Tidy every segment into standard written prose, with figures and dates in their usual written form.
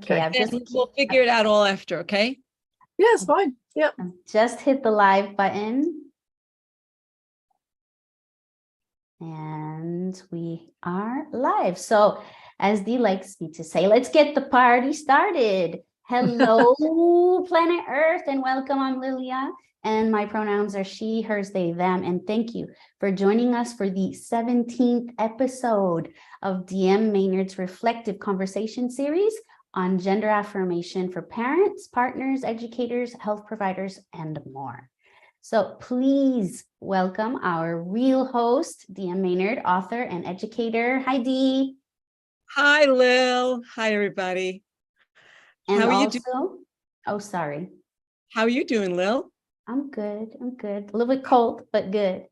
Okay, I've just we'll figure it out all after, okay? Yeah, it's fine. Yep. Just hit the live button. And we are live. So as Dee likes me to say, let's get the party started. Hello, planet Earth, and welcome. I'm Lilia, and my pronouns are she, hers, they, them. And thank you for joining us for the 17th episode of DM Maynard's Reflective Conversation series on gender affirmation for parents, partners, educators, health providers, and more. So please welcome our real host, DM Maynard, author and educator. Hi, Dee. Hi, Lil. Hi, everybody. And how are also, you doing? Oh, sorry. How are you doing, Lil? I'm good. I'm good. A little bit cold, but good.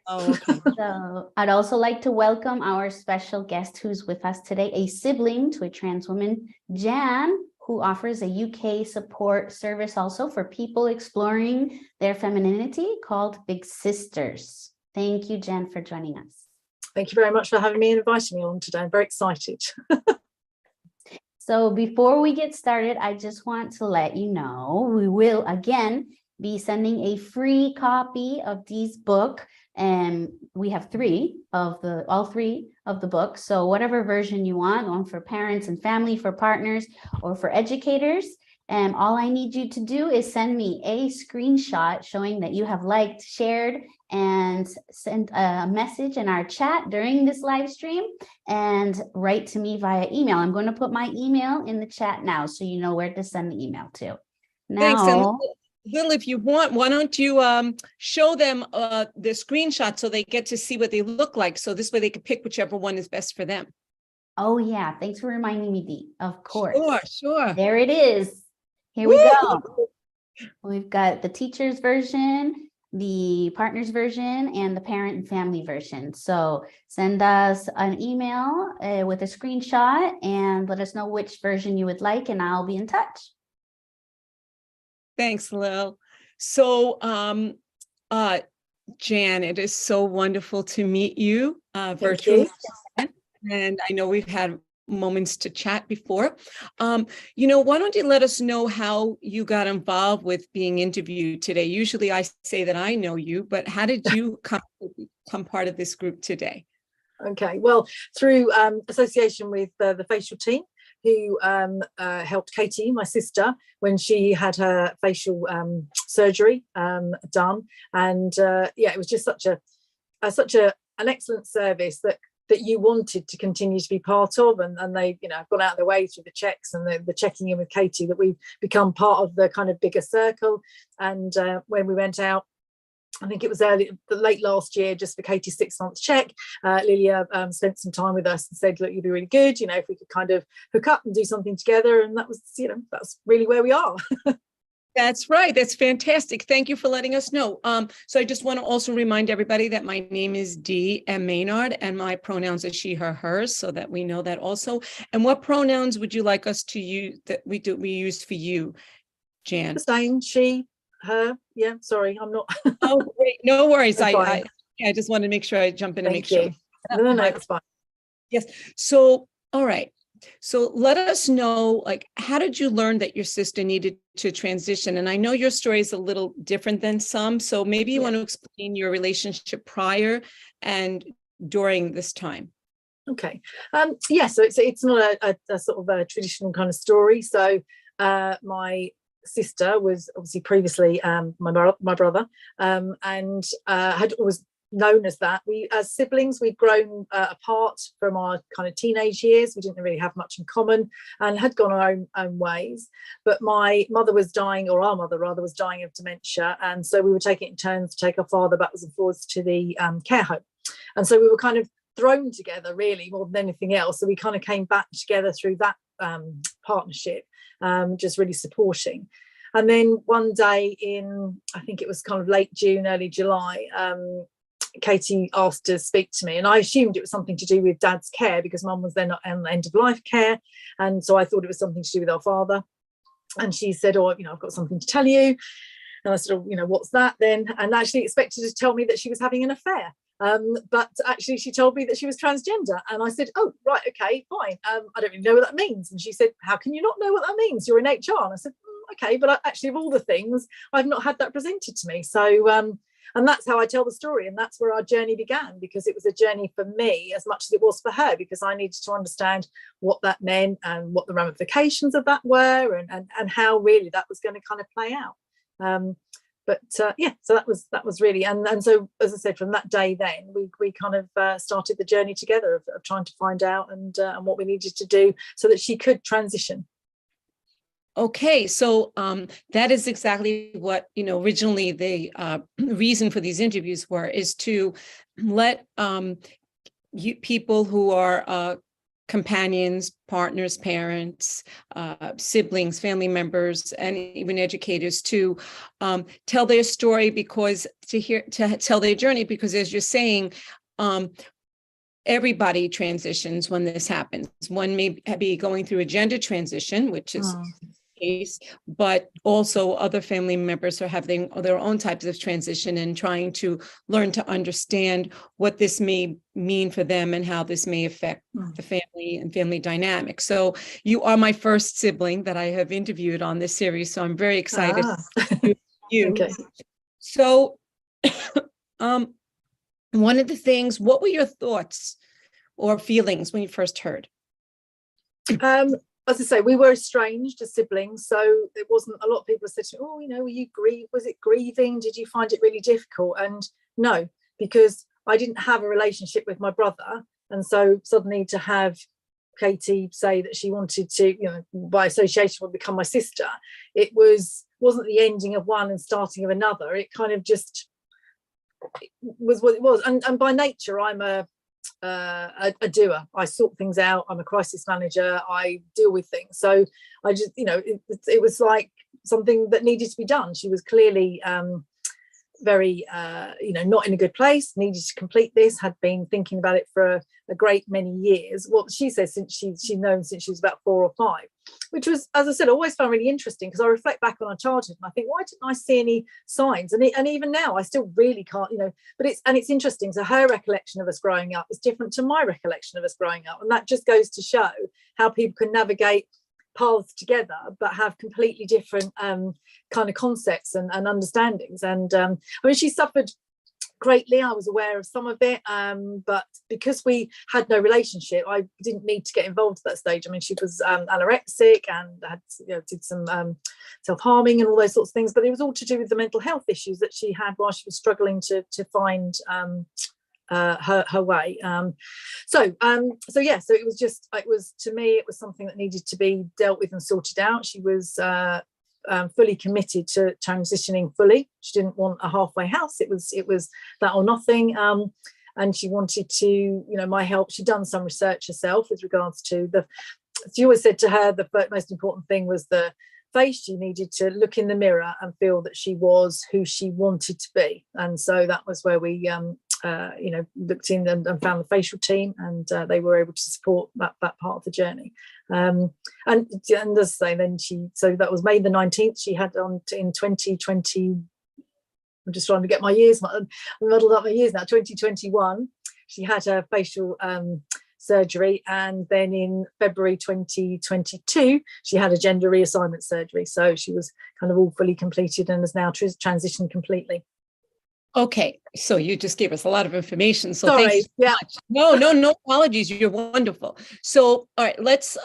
Oh, okay. So I'd also like to welcome our special guest who's with us today, a sibling to a trans woman, Jan, who offers a UK support service also for people exploring their femininity called Big Sisters. Thank you, Jan, for joining us. Thank you very much for having me and inviting me on today. I'm very excited. So before we get started, I just want to let you know, we will again be sending a free copy of Dee's book. And we have all three of the books. So whatever version you want, one for parents and family, for partners, or for educators. And all I need you to do is send me a screenshot showing that you have liked, shared, and sent a message in our chat during this live stream, and write to me via email. I'm going to put my email in the chat now so you know where to send the email to. Thanks. Now, Lil, if you want, why don't you show them the screenshot so they get to see what they look like, so this way they can pick whichever one is best for them. Oh yeah, thanks for reminding me, Dee. Of course. Sure. There it is. Here we go. We've got the teacher's version, the partner's version, and the parent and family version. So send us an email with a screenshot and let us know which version you would like, and I'll be in touch. Thanks, Lil. So, Jan, it is so wonderful to meet you virtually. And I know we've had moments to chat before. Why don't you let us know how you got involved with being interviewed today? Usually I say that I know you, but how did you become part of this group today? Okay, well, through association with the Facialteam, who helped Katie, my sister, when she had her facial surgery done. And it was just such an excellent service that you wanted to continue to be part of, and they gone out of their way through the checks and the checking in with Katie that we've become part of the kind of bigger circle. And when we went out, I think it was late last year, just for Katie's 6-month check, Lilia spent some time with us and said, look, you'd be really good, if we could kind of hook up and do something together. And that was, that's really where we are. That's right. That's fantastic. Thank you for letting us know. So I just want to also remind everybody that my name is DM Maynard and my pronouns are she, her, hers, so that we know that also. And what pronouns would you like us to use that we used for you, Jan? The same, she, her. Yeah, sorry, I'm not. Oh, great. No worries. I just wanted to make sure I jump in and make sure. No, it's fine. Yes. So, all right. So let us know, how did you learn that your sister needed to transition? And I know your story is a little different than some, so maybe you want to explain your relationship prior and during this time. Okay. So it's not a sort of a traditional kind of story. So my sister was obviously previously my brother, and had always known as that. We, as siblings, we'd grown apart from our kind of teenage years. We didn't really have much in common and had gone our own ways. But my mother was dying, or our mother rather, was dying of dementia. And so we were taking it in turns to take our father backwards and forwards to the care home. And so we were kind of thrown together, really, more than anything else. So we kind of came back together through that partnership, just really supporting. And then one day in, I think it was kind of late June, early July, Katie asked to speak to me, and I assumed it was something to do with Dad's care, because Mum was then on end of life care, and so I thought it was something to do with our father. And she said, I've got something to tell you. And I said, what's that then? And actually expected to tell me that she was having an affair. But actually she told me that she was transgender, and I said, oh right, okay, fine. I don't really know what that means. And she said, how can you not know what that means? You're in HR. And I said, okay, but actually of all the things, I've not had that presented to me. So and that's how I tell the story, and that's where our journey began, because it was a journey for me as much as it was for her, because I needed to understand what that meant and what the ramifications of that were, and how really that was going to kind of play out. Yeah, so that was really, and so as I said, from that day then we kind of started the journey together of trying to find out and what we needed to do so that she could transition. Okay, so that is exactly what, originally the reason for these interviews is to let people who are companions, partners, parents, siblings, family members, and even educators to tell their story, because to tell their journey, because as you're saying, everybody transitions when this happens. One may be going through a gender transition, which is case, but also other family members are having their own types of transition and trying to learn to understand what this may mean for them and how this may affect the family and family dynamic. So you are my first sibling that I have interviewed on this series, so I'm very excited to you. Okay. So one of the things, what were your thoughts or feelings when you first heard? As I say, we were estranged as siblings, so it wasn't, a lot of people said to me, oh, was it grieving? Did you find it really difficult? And no, because I didn't have a relationship with my brother. And so suddenly to have Katie say that she wanted to, by association would become my sister, it wasn't the ending of one and starting of another. It kind of just was what it was. And by nature, I'm a doer. I sort things out. I'm a crisis manager. I deal with things. So I just, it was like something that needed to be done. She was clearly very, not in a good place, needed to complete this, had been thinking about it for a great many years. Well, she says since she's known since she was about 4 or 5, which was, as I said, I always found really interesting, because I reflect back on our childhood and I think, why didn't I see any signs? And even now, I still really can't, but it's interesting. So her recollection of us growing up is different to my recollection of us growing up. And that just goes to show how people can navigate paths together but have completely different kind of concepts and understandings. And she suffered greatly. I was aware of some of it, but because we had no relationship, I didn't need to get involved at that stage. She was anorexic and had did some self-harming and all those sorts of things, but it was all to do with the mental health issues that she had while she was struggling to find her way. So it was to me, it was something that needed to be dealt with and sorted out. She was fully committed to transitioning fully. She didn't want a halfway house. It was that or nothing. And she wanted to, my help. She'd done some research herself with regards to she always said to her the most important thing was the face. She needed to look in the mirror and feel that she was who she wanted to be. And so that was where we looked in and found the Facialteam, and they were able to support that part of the journey. And as I say, then so that was May the 19th. She had in 2020. I'm just trying to get my years. I'm muddled up my years now. 2021, she had her facial surgery, and then in February 2022, she had a gender reassignment surgery. So she was kind of all fully completed and has now transitioned completely. Okay, so you just gave us a lot of information. So sorry, thank you so much. No apologies. You're wonderful. So all right, let's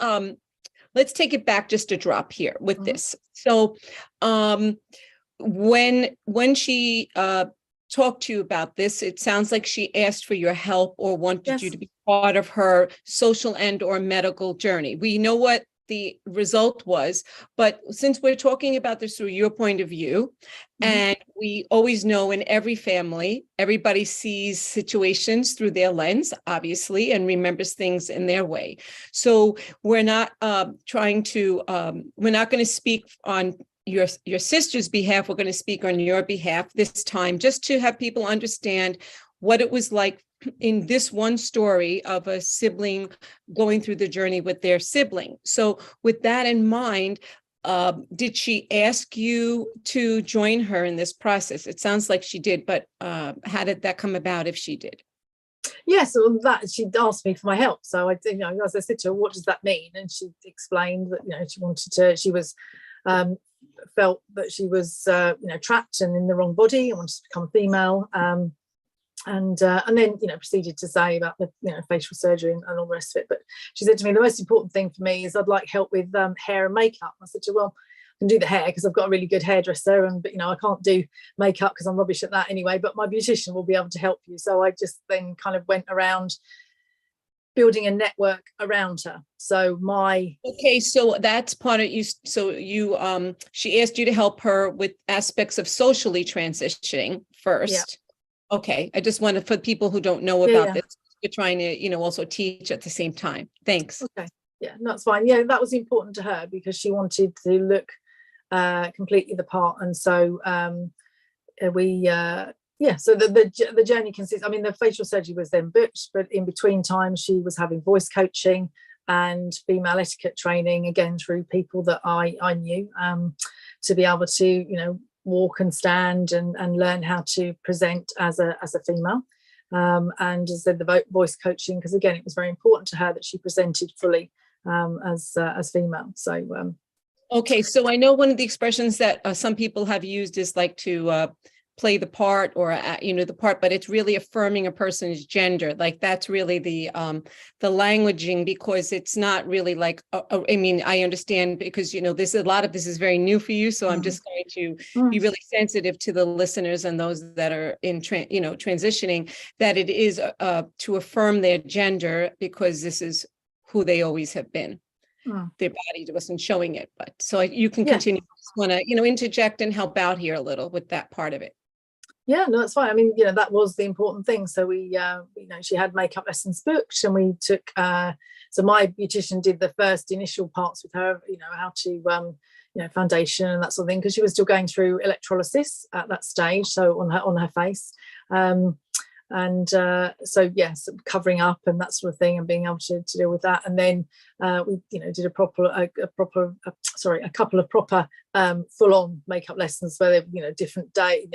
take it back just a drop here with this. So when she talked to you about this, it sounds like she asked for your help or wanted you to be part of her social and or medical journey. We know what the result was, but since we're talking about this through your point of view, and we always know in every family, everybody sees situations through their lens, obviously, and remembers things in their way. So we're not we're not going to speak on your sister's behalf. We're going to speak on your behalf this time, just to have people understand what it was like in this one story of a sibling going through the journey with their sibling. So with that in mind, did she ask you to join her in this process? It sounds like she did, but how did that come about if she did? Yes, well, that she'd asked me for my help. So I, as I said to her, what does that mean? And she explained that, she wanted to, she was, felt that she was, trapped and in the wrong body and wanted to become a female. And then, proceeded to say about the, facial surgery and all the rest of it. But she said to me, the most important thing for me is I'd like help with hair and makeup. I said to her, well, I can do the hair because I've got a really good hairdresser, but I can't do makeup because I'm rubbish at that anyway, but my beautician will be able to help you. So I just then kind of went around building a network around her. So okay, so that's part of you. So you she asked you to help her with aspects of socially transitioning first. Yeah. Okay, I just wanted, for people who don't know about this, you're trying to also teach at the same time. Thanks. Okay, yeah, that's fine. Yeah, that was important to her because she wanted to look completely the part. And so so the journey consists, the facial surgery was then booked, but in between times she was having voice coaching and female etiquette training, again through people that I knew, to be able to walk and stand and learn how to present as a female, and as I said, the voice coaching, because again it was very important to her that she presented fully as female. So okay, so I know one of the expressions that some people have used is like to play the part, or the part, but it's really affirming a person's gender. Like that's really the languaging, because it's not really like I understand, because this, a lot of this is very new for you, so I'm just going to be really sensitive to the listeners and those that are in transitioning, that it is to affirm their gender, because this is who they always have been. Their body wasn't showing it, but so you can continue. I just want to interject and help out here a little with that part of it. Yeah, no, that's fine. That was the important thing. So we, she had makeup lessons booked, and we took, so my beautician did the first initial parts with her, how to, foundation and that sort of thing, because she was still going through electrolysis at that stage. So on her face. So yes, covering up and that sort of thing, and being able to deal with that. And then we, did a couple of proper full-on makeup lessons where they, different day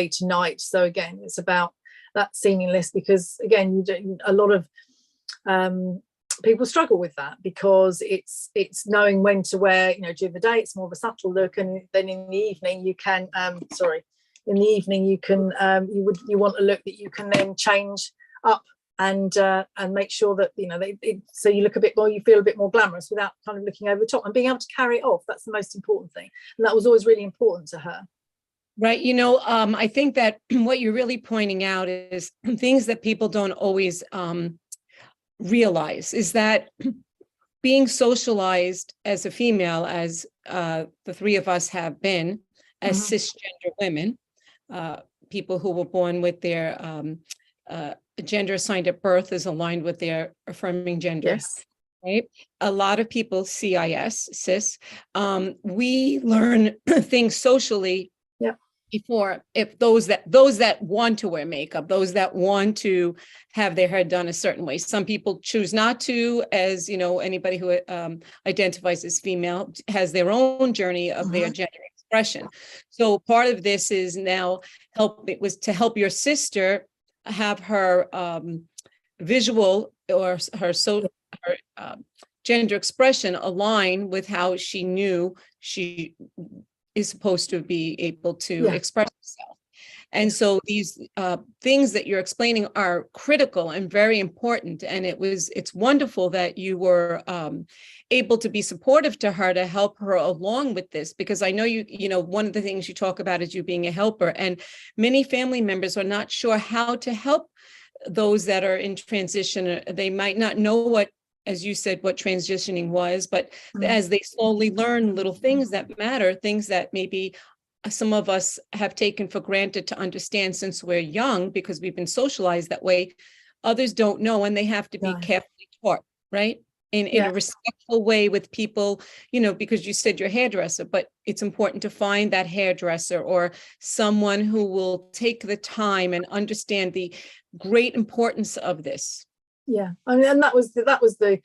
to night. So again, it's about that seamless, because again, a lot of people struggle with that, because it's knowing when to wear, during the day it's more of a subtle look, and then in the evening you can you want a look that you can then change up and make sure that so you look a bit more, you feel a bit more glamorous without kind of looking over the top, and being able to carry it off. That's the most important thing, and that was always really important to her. Right. I think that what you're really pointing out is things that people don't always realize, is that being socialized as a female, as the three of us have been, as cisgender women, people who were born with their gender assigned at birth is aligned with their affirming gender. Yes. Right. A lot of people, cis, we learn things socially. Yeah. Before, if those that want to wear makeup, those that want to have their hair done a certain way, some people choose not to, as anybody who identifies as female has their own journey of their gender expression. So part of this is now to help your sister have her visual or her gender expression align with how she knew she is supposed to be able to express herself. And so these things that you're explaining are critical and very important. And it's wonderful that you were able to be supportive to her, to help her along with this, because I know one of the things you talk about is you being a helper, and many family members are not sure how to help those that are in transition. They might not know what, as you said, what transitioning was, but as they slowly learn little things that matter, things that maybe some of us have taken for granted to understand since we're young, because we've been socialized that way, others don't know, and they have to be carefully taught, right? In a respectful way with people, because you said you're a hairdresser, but it's important to find that hairdresser or someone who will take the time and understand the great importance of this. Yeah, and that was the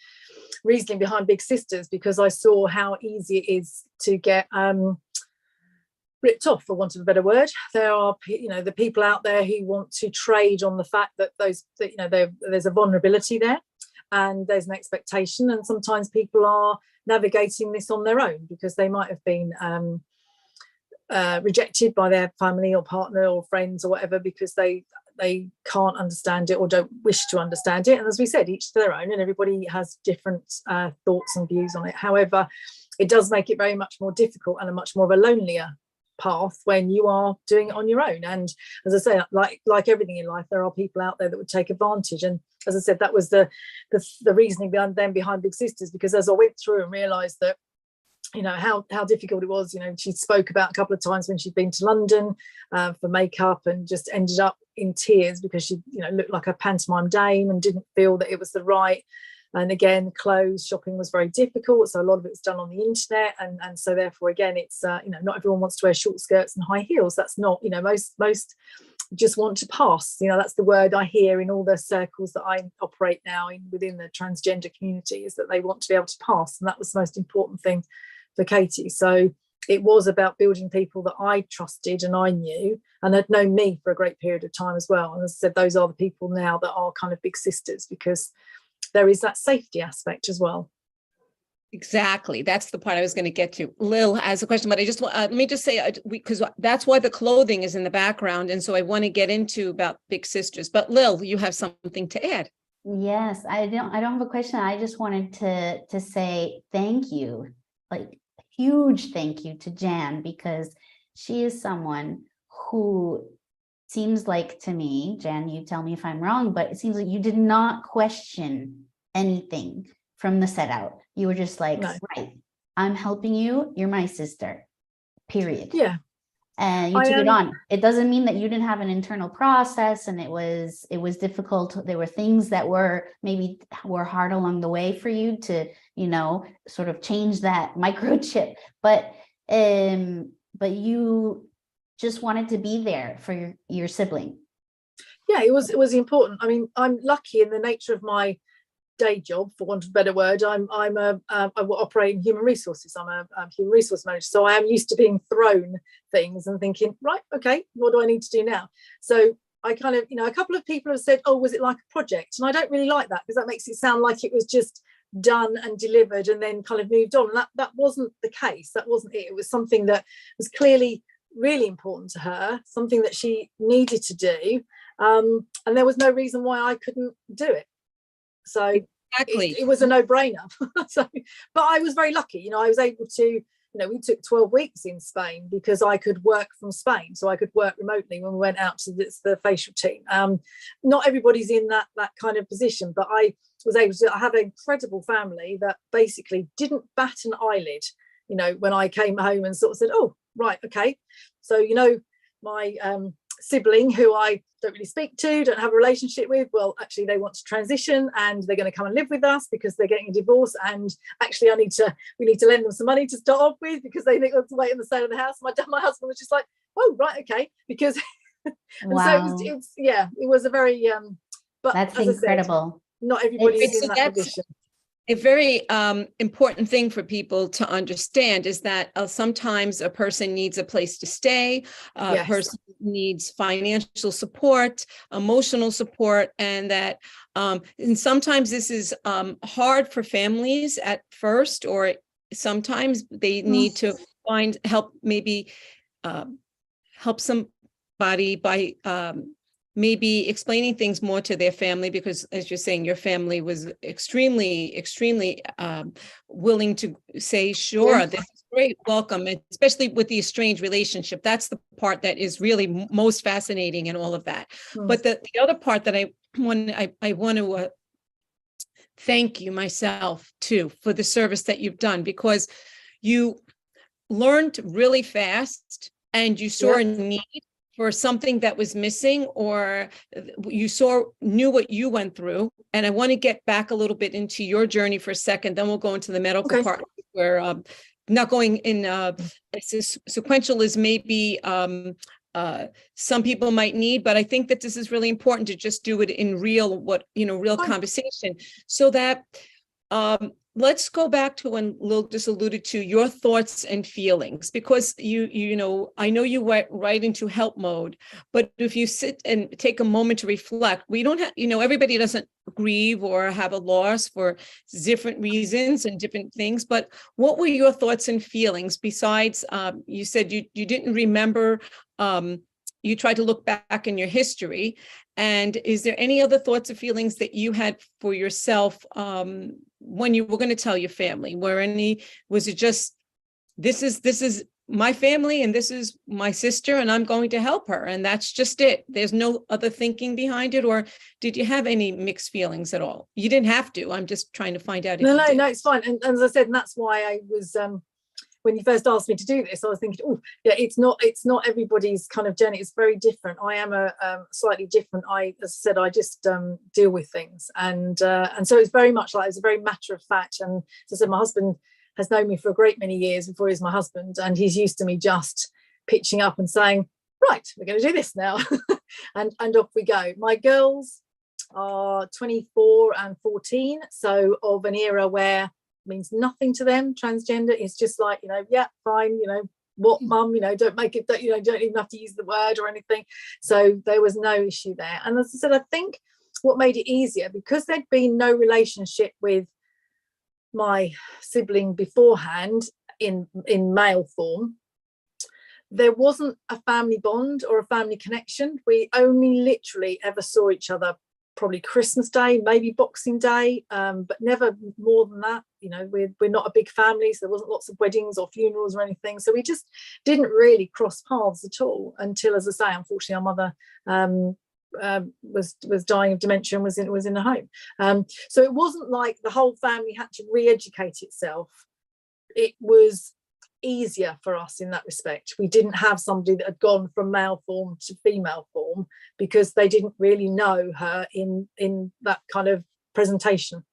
reasoning behind Big Sisters, because I saw how easy it is to get ripped off, for want of a better word. There are, you know, the people out there who want to trade on the fact that there's a vulnerability there, and there's an expectation, and sometimes people are navigating this on their own because they might have been rejected by their family or partner or friends or whatever, because they can't understand it or don't wish to understand it. And as we said, each to their own, and everybody has different thoughts and views on it. However, it does make it very much more difficult and a much more of a lonelier path when you are doing it on your own. And as I say, like everything in life, there are people out there that would take advantage. And as I said, that was the reasoning behind Big Sisters, because as I went through and realized that, you know, how difficult it was. You know, she spoke about a couple of times when she'd been to London for makeup and just ended up in tears because she, you know, looked like a pantomime dame and didn't feel that it was the right. And again, clothes shopping was very difficult, so a lot of it was done on the internet, and so therefore again, it's you know, not everyone wants to wear short skirts and high heels. That's not, you know, most just want to pass. You know, that's the word I hear in all the circles that I operate now within the transgender community, is that they want to be able to pass, and that was the most important thing for Katie. So it was about building people that I trusted and I knew and had known me for a great period of time as well. And as I said, those are the people now that are kind of big sisters, because there is that safety aspect as well. Exactly. That's the part I was going to get to. Lil has a question, but I just want, let me just say, because that's why the clothing is in the background. And so I want to get into about Big Sisters, but Lil, you have something to add. Yes, I don't have a question. I just wanted to say thank you, like huge thank you to Jan, because she is someone who seems like, to me, Jan, you tell me if I'm wrong, but it seems like you did not question anything from the set out. You were just like, No. right, I'm helping you. You're my sister, period. Yeah. And you took it on. It doesn't mean that you didn't have an internal process and it was difficult. There were things that were hard along the way for you to, you know, sort of change that microchip. But you just wanted to be there for your sibling. Yeah, it was important. I mean, I'm lucky in the nature of my day job, for want of a better word. I operate in human resources. I'm a human resource manager, so I am used to being thrown things and thinking, right, okay, what do I need to do now? So I kind of, you know, a couple of people have said, oh, was it like a project? And I don't really like that, because that makes it sound like it was just done and delivered and then kind of moved on. And that wasn't the case. That wasn't it. It was something that was clearly really important to her, something that she needed to do, and there was no reason why I couldn't do it. So exactly, it was a no-brainer. So, but I was very lucky, you know, I was able to, you know, we took 12 weeks in Spain because I could work from Spain, so I could work remotely when we went out to the Facialteam. Not everybody's in that kind of position, but I was able to have an incredible family that basically didn't bat an eyelid, you know, when I came home and sort of said, oh, right, okay. So, you know, my sibling, who I don't really speak to, don't have a relationship with, well, actually they want to transition and they're going to come and live with us because they're getting a divorce, and actually we need to lend them some money to start off with because they think to wait on the sale of the house. My husband was just like, oh, right, okay, because Wow. so it was a very but that's as incredible. I said, not everybody is in that position. A very important thing for people to understand is that sometimes a person needs a place to stay, a person needs financial support, emotional support, and that and sometimes this is hard for families at first, or sometimes they need to find help, maybe help somebody by maybe explaining things more to their family, because as you're saying, your family was extremely willing to say, sure, this is great, welcome, and especially with the estranged relationship. That's the part that is really most fascinating in all of that. But the other part that I want to thank you myself too for the service that you've done, because you learned really fast and you saw a need for something that was missing, or you knew what you went through. And I want to get back a little bit into your journey for a second, then we'll go into the medical part, where not going in as sequential as maybe some people might need, but I think that this is really important to just do it in real conversation, so that let's go back to when Lil just alluded to your thoughts and feelings, because I know you went right into help mode, but if you sit and take a moment to reflect, we don't have, everybody doesn't grieve or have a loss for different reasons and different things, but what were your thoughts and feelings besides, you said you didn't remember, you tried to look back in your history, and is there any other thoughts or feelings that you had for yourself when you were going to tell your family? Was it just, this is my family and this is my sister and I'm going to help her and that's just it? There's no other thinking behind it? Or did you have any mixed feelings at all? You didn't have to. I'm just trying to find out. No, it's fine. And as I said, and that's why I was, when you first asked me to do this, I was thinking, oh, yeah, it's not everybody's kind of journey. It's very different. I am a slightly different. As I said, I just deal with things, and so it's very much like, it's a very matter of fact. And as I said, my husband has known me for a great many years before he's my husband, and he's used to me just pitching up and saying, right, we're going to do this now, and off we go. My girls are 24 and 14, so of an era where means nothing to them. Transgender is just like, yeah, fine, what, mum, don't make it that, don't even have to use the word or anything. So there was no issue there. And as I said, I think what made it easier, because there'd been no relationship with my sibling beforehand in male form, there wasn't a family bond or a family connection. We only literally ever saw each other probably Christmas Day, maybe Boxing Day, but never more than that. We're not a big family, so there wasn't lots of weddings or funerals or anything. So we just didn't really cross paths at all until, as I say, unfortunately, our mother was dying of dementia and was in the home. So it wasn't like the whole family had to re-educate itself. It was easier for us in that respect. We didn't have somebody that had gone from male form to female form because they didn't really know her in that kind of presentation.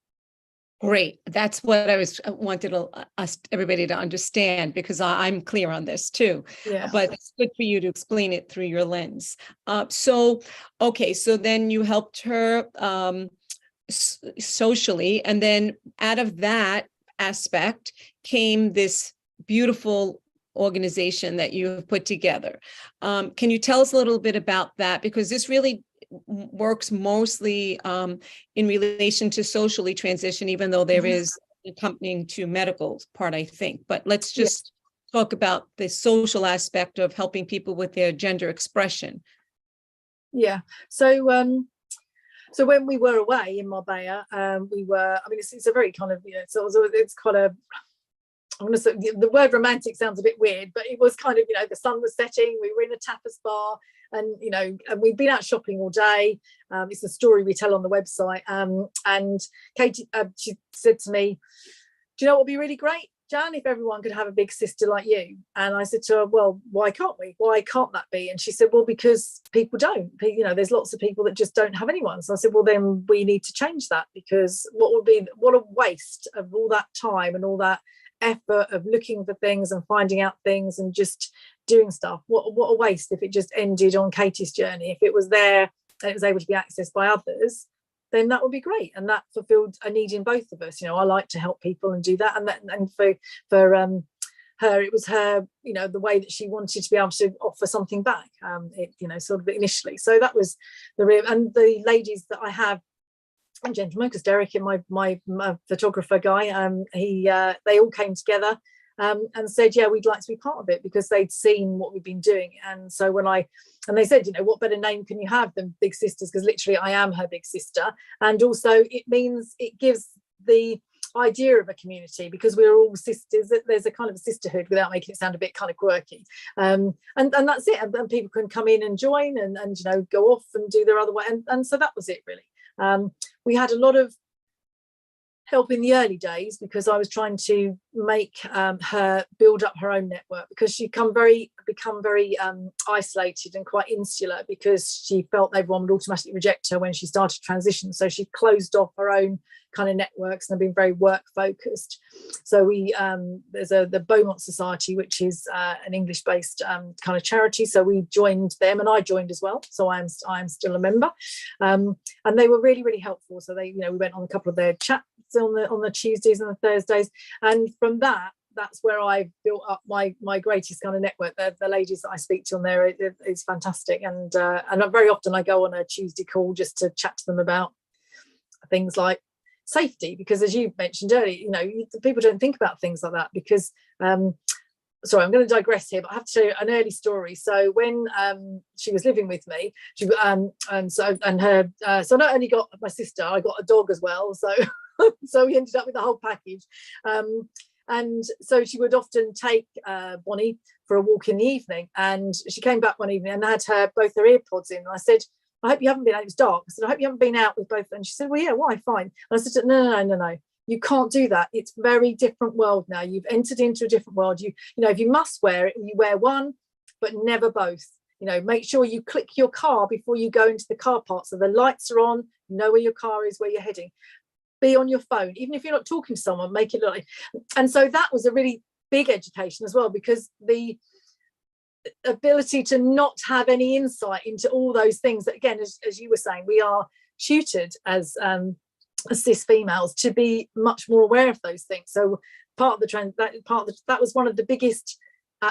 Great. That's what I wanted us everybody to understand, because I'm clear on this too. Yeah. But it's good for you to explain it through your lens. So then you helped her socially, and then out of that aspect came this beautiful organization that you have put together. Can you tell us a little bit about that? Because this really works mostly in relation to socially transition, even though there is accompanying to medical part, I think. But let's just talk about the social aspect of helping people with their gender expression. Yeah. So when we were away in Marbella, it's a very kind of, it's quite a, I'm going to say, the word romantic sounds a bit weird, but it was kind of, the sun was setting, we were in a tapas bar, and and we'd been out shopping all day. It's a story we tell on the website. And Katie, she said to me, do you know what would be really great, Jan, if everyone could have a big sister like you? And I said to her, well, why can't we? Why can't that be? And she said, well, because people don't. There's lots of people that just don't have anyone. So I said, well, then we need to change that, because what a waste of all that time and all that effort of looking for things and finding out things and just doing stuff. What a waste if it just ended on Katie's journey. If it was there and it was able to be accessed by others, then that would be great, and that fulfilled a need in both of us. I like to help people and do that, and for her, it was her, the way that she wanted to be able to offer something back, sort of initially. So that was the real, and the ladies that I have, and gentlemen, because Derek and my photographer guy, they all came together and said, yeah, we'd like to be part of it, because they'd seen what we've been doing. And so they said, what better name can you have than Big Sisters? Because literally I am her big sister. And also it gives the idea of a community, because we're all sisters. There's a kind of a sisterhood without making it sound a bit kind of quirky. And that's it. And people can come in and join and go off and do their other way. And so that was it, really. We had a lot of help in the early days, because I was trying to make her build up her own network, because she become very isolated and quite insular, because she felt everyone would automatically reject her when she started transition. So she closed off her own kind of networks and have been very work focused. So there's the Beaumont Society, which is an English based kind of charity. So we joined them, and I joined as well. So I am still a member, and they were really, really helpful. So we went on a couple of their chat on the Tuesdays and the Thursdays, and from that's where I built up my greatest kind of network. The ladies that I speak to on there is fantastic, and very often I go on a Tuesday call just to chat to them about things like safety, because as you mentioned earlier, people don't think about things like that because sorry, I'm going to digress here, but I have to tell you an early story. So when she was living with me, so not only got my sister, I got a dog as well, so so we ended up with the whole package. And so she would often take Bonnie for a walk in the evening, and she came back one evening and had both her earpods in, and I said, I hope you haven't been out. It was dark. I said, I hope you haven't been out with both. And she said, well, yeah, why? Fine. And I said, no. You can't do that. It's a very different world now. You've entered into a different world. If you must wear it, you wear one, but never both. Make sure you click your car before you go into the car park, so the lights are on, you know where your car is, where you're heading. Be on your phone, even if you're not talking to someone, make it look like. And so that was a really big education as well, because the ability to not have any insight into all those things that, again, as you were saying, we are tutored as cis females to be much more aware of those things. So part of the that was one of the biggest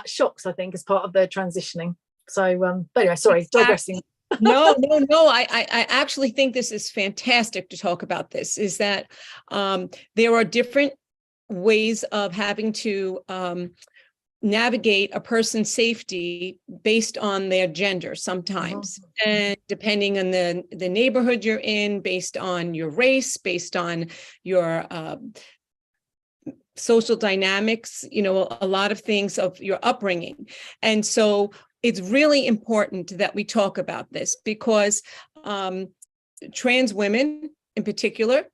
shocks, I think, as part of the transitioning. So but anyway, sorry, digressing. No. I actually think this is fantastic to talk about. This is that there are different ways of having to navigate a person's safety based on their gender sometimes, and depending on the neighborhood you're in, based on your race, based on your social dynamics, a lot of things of your upbringing. And so it's really important that we talk about this, because trans women in particular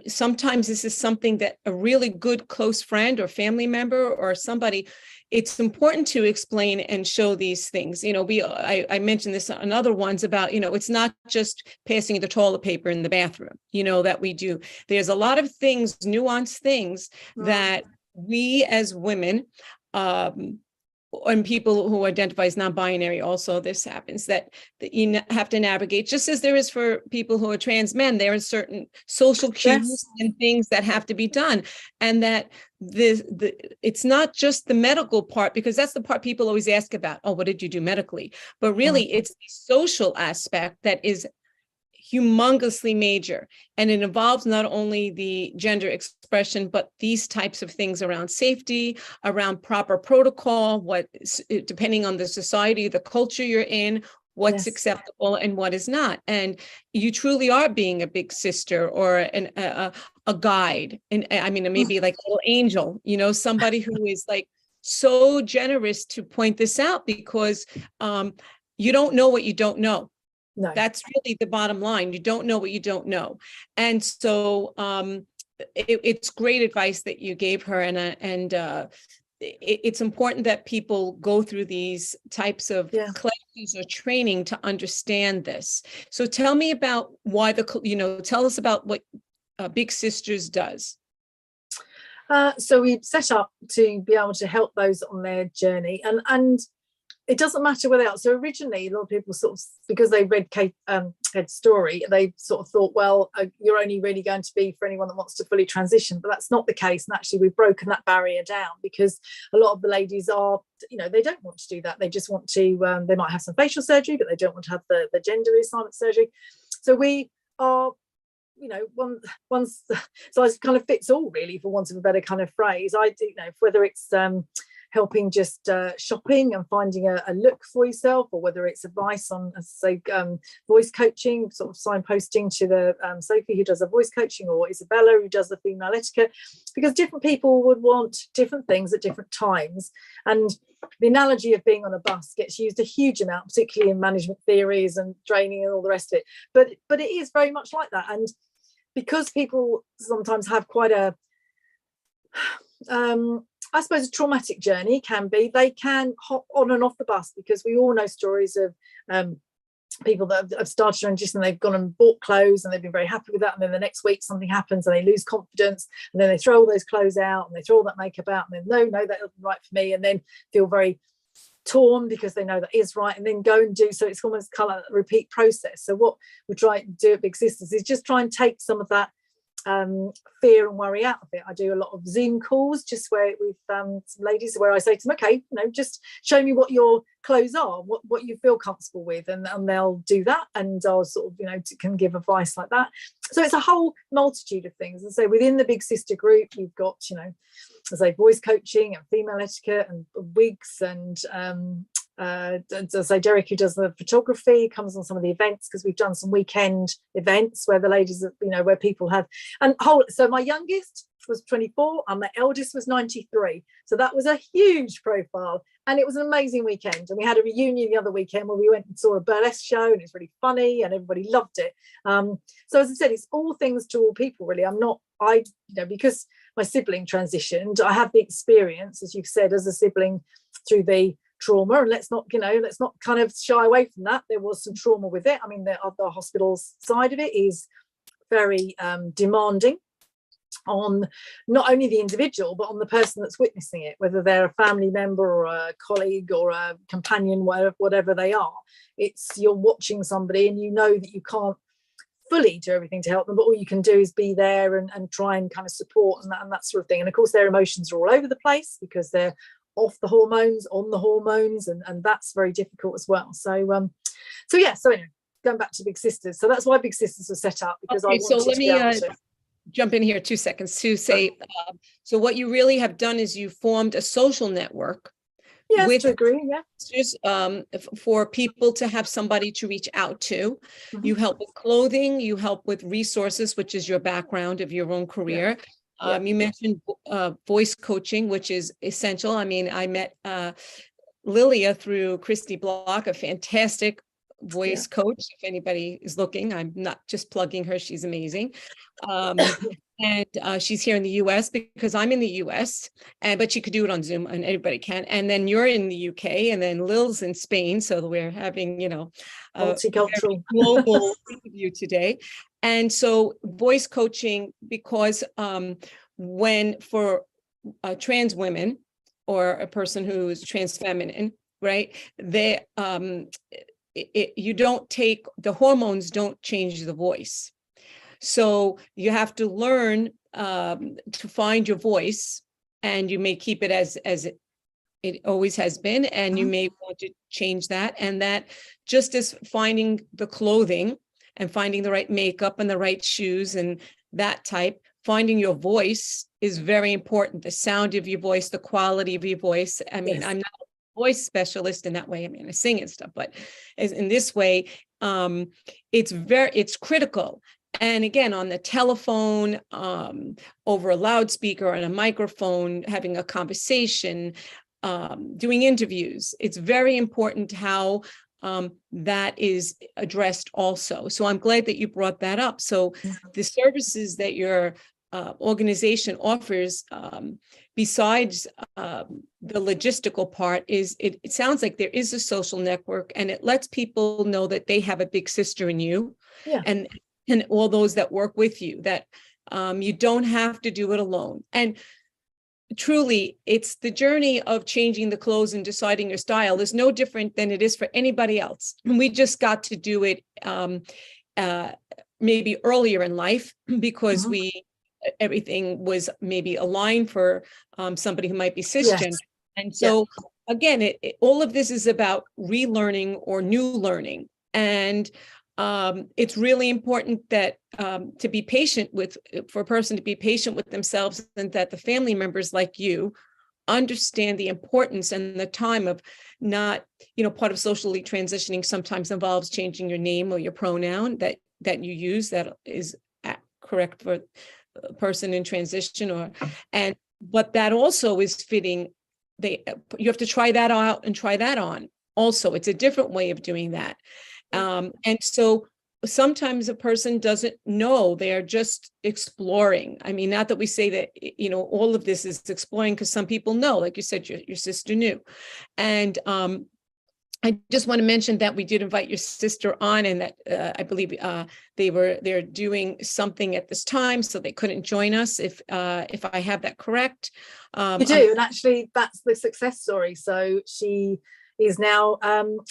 sometimes this is something that a really good close friend or family member or somebody, it's important to explain and show these things. I mentioned this on other ones about, it's not just passing the toilet paper in the bathroom, that we do. There's a lot of things, nuanced things that we as women, and people who identify as non-binary, also this happens, that you have to navigate, just as there is for people who are trans men. There are certain social cues and things that have to be done, and that it's not just the medical part, because that's the part people always ask about. Oh, what did you do medically? But really, it's the social aspect that is humongously major, and it involves not only the gender expression, but these types of things around safety, around proper protocol, what, depending on the society, the culture you're in, what's acceptable and what is not. And you truly are being a big sister or a guide, and I mean, maybe like a little angel, somebody who is like so generous to point this out, because you don't know what you don't know. No. That's really the bottom line. You don't know what you don't know. And so it's great advice that you gave her. And it's important that people go through these types of classes or training to understand this. So tell me about why tell us about what Big Sisters does. So we set up to be able to help those on their journey, and it doesn't matter where they are. So originally, a lot of people sort of, because they read Kate's story, they sort of thought, well, you're only really going to be for anyone that wants to fully transition. But that's not the case. And actually, we've broken that barrier down, because a lot of the ladies are, they don't want to do that. They just want to, they might have some facial surgery, but they don't want to have the gender reassignment surgery. So we are, one size kind of fits all, really, for want of a better kind of phrase. I do, whether it's helping just shopping and finding a look for yourself, or whether it's advice on, say, voice coaching, sort of signposting to the Sophie who does the voice coaching, or Isabella who does the female etiquette, because different people would want different things at different times. And the analogy of being on a bus gets used a huge amount, particularly in management theories and training and all the rest of it. But it is very much like that. And because people sometimes have quite a I suppose a traumatic journey can be, they can hop on and off the bus, because we all know stories of people that have started to transition, they've gone and bought clothes and they've been very happy with that, and then the next week something happens and they lose confidence, and then they throw all those clothes out and they throw all that makeup out, and then no, that isn't right for me, and then feel very torn because they know that is right, and then go and do. So it's almost kind of a repeat process. So what we try to do at Big Sisters is just try and take some of that fear and worry out of it. I do a lot of Zoom calls just where with some ladies where I say to them, okay, just show me what your clothes are, what you feel comfortable with, and they'll do that, and I'll sort of can give advice like that. So it's a whole multitude of things. And so within the Big Sister group, you've got as I say, voice coaching and female etiquette and wigs, and as I say, Derek, who does the photography, comes on some of the events, because we've done some weekend events where the ladies, where people have, so my youngest was 24 and my eldest was 93. So that was a huge profile, and it was an amazing weekend. And we had a reunion the other weekend where we went and saw a burlesque show, and it's really funny and everybody loved it. So as I said, it's all things to all people, really. Because my sibling transitioned, I have the experience, as you've said, as a sibling through the trauma, and let's not kind of shy away from that. There was some trauma with it. I mean, the hospital's side of it is very demanding on not only the individual but on the person that's witnessing it, whether they're a family member or a colleague or a companion, whatever they are. You're watching somebody and that you can't fully do everything to help them, but all you can do is be there and try and kind of support and that sort of thing. And of course their emotions are all over the place because they're off the hormones, on the hormones, and that's very difficult as well. So anyway, going back to Big Sisters. So that's why Big Sisters was set up, because okay, I wanted let to me be able to jump in here 2 seconds to say, so what you really have done is you formed a social network. Yes, to agree, yeah. For people to have somebody to reach out to. Mm-hmm. You help with clothing, you help with resources, which is your background of your own career. Yeah. You mentioned voice coaching, which is essential. I mean, I met Lilia through Christy Block, a fantastic voice coach. If anybody is looking, I'm not just plugging her, she's amazing. And she's here in the US because I'm in the US, but you could do it on Zoom, and everybody can. And then you're in the UK, and then Lil's in Spain. So we're having, multicultural global interview today. And so voice coaching, because when for trans women or a person who's trans feminine, right, they the hormones don't change the voice. So you have to learn to find your voice, and you may keep it as it always has been, and you may want to change that. And that, just as finding the clothing and finding the right makeup and the right shoes and that type, finding your voice is very important. The sound of your voice, the quality of your voice. I mean, I'm not a voice specialist in that way. I mean, I sing and stuff, but in this way, it's critical. And again, on the telephone, over a loudspeaker and a microphone, having a conversation, doing interviews, it's very important how that is addressed also. So I'm glad that you brought that up. So the services that your organization offers, besides the logistical part, is it sounds like there is a social network, and it lets people know that they have a big sister in you, and all those that work with you, that you don't have to do it alone. And truly, it's the journey of changing the clothes and deciding your style is no different than it is for anybody else. We just got to do it maybe earlier in life because everything was maybe aligned for somebody who might be cisgender. Yes. And so again, all of this is about relearning or new learning. And it's really important that to be patient for a person to be patient with themselves, and that the family members like you understand the importance and the time of not, part of socially transitioning sometimes involves changing your name or your pronoun that you use that is correct for a person in transition, but that also is fitting. You have to try that out and try that on. Also, it's a different way of doing that. And so sometimes a person doesn't know, they're just exploring. I mean, not that we say that, all of this is exploring, because some people know, like you said, your sister knew. And I just want to mention that we did invite your sister on, and that I believe they're doing something at this time, so they couldn't join us, if I have that correct. You do, and actually that's the success story. So she is now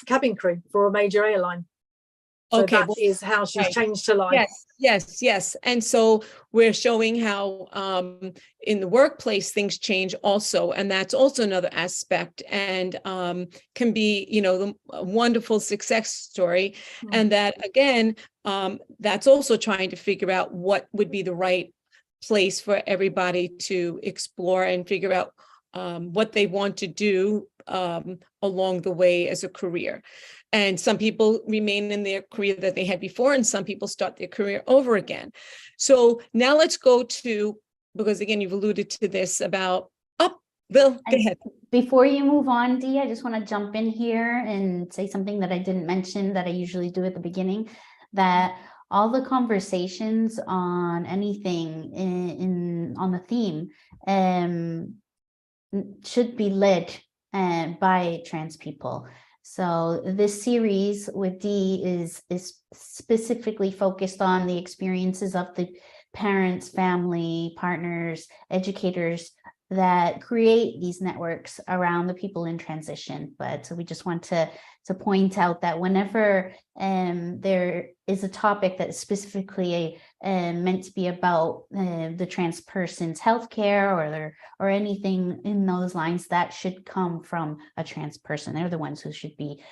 cabin crew for a major airline. So Okay, that is how she's right. changed her life. Yes. And so we're showing how in the workplace things change also, and that's also another aspect, and can be, a wonderful success story. And that again, that's also trying to figure out what would be the right place for everybody to explore and figure out what they want to do along the way as a career. And some people remain in their career that they had before, and some people start their career over again. So now let's go to, because again, you've alluded to this about, Bill, go ahead. Before you move on, Dee, I just want to jump in here and say something that I didn't mention that I usually do at the beginning, that all the conversations on anything on the theme should be led by trans people. So this series with Dee is specifically focused on the experiences of the parents, family, partners, educators that create these networks around the people in transition. But so we just want to point out that whenever there is a topic that is specifically meant to be about the trans person's healthcare or anything in those lines, that should come from a trans person. They're the ones who should be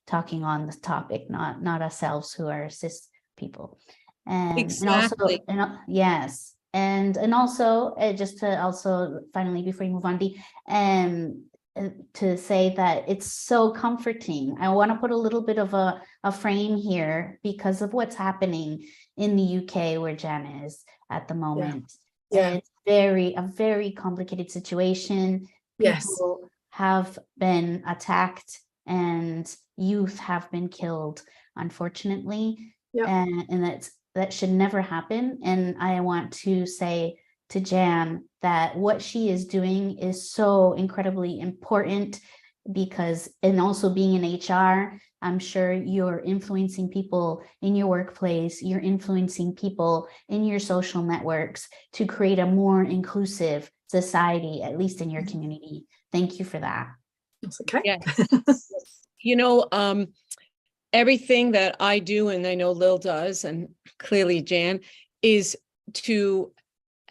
talking on this topic, not ourselves who are cis people. Exactly. Yes. And also, just to also finally, before you move on, Dee, to say that it's so comforting. I want to put a little bit of a frame here because of what's happening in the UK where Jan is at the moment. Yeah. It's a very complicated situation. People have been attacked and youth have been killed, unfortunately. And that should never happen. And I want to say to Jan that what she is doing is so incredibly important because, and also being in HR, I'm sure you're influencing people in your workplace, you're influencing people in your social networks to create a more inclusive society, at least in your community. Thank you for that. That's okay. Yes. Everything that I do, and I know Lil does, and clearly Jan, is to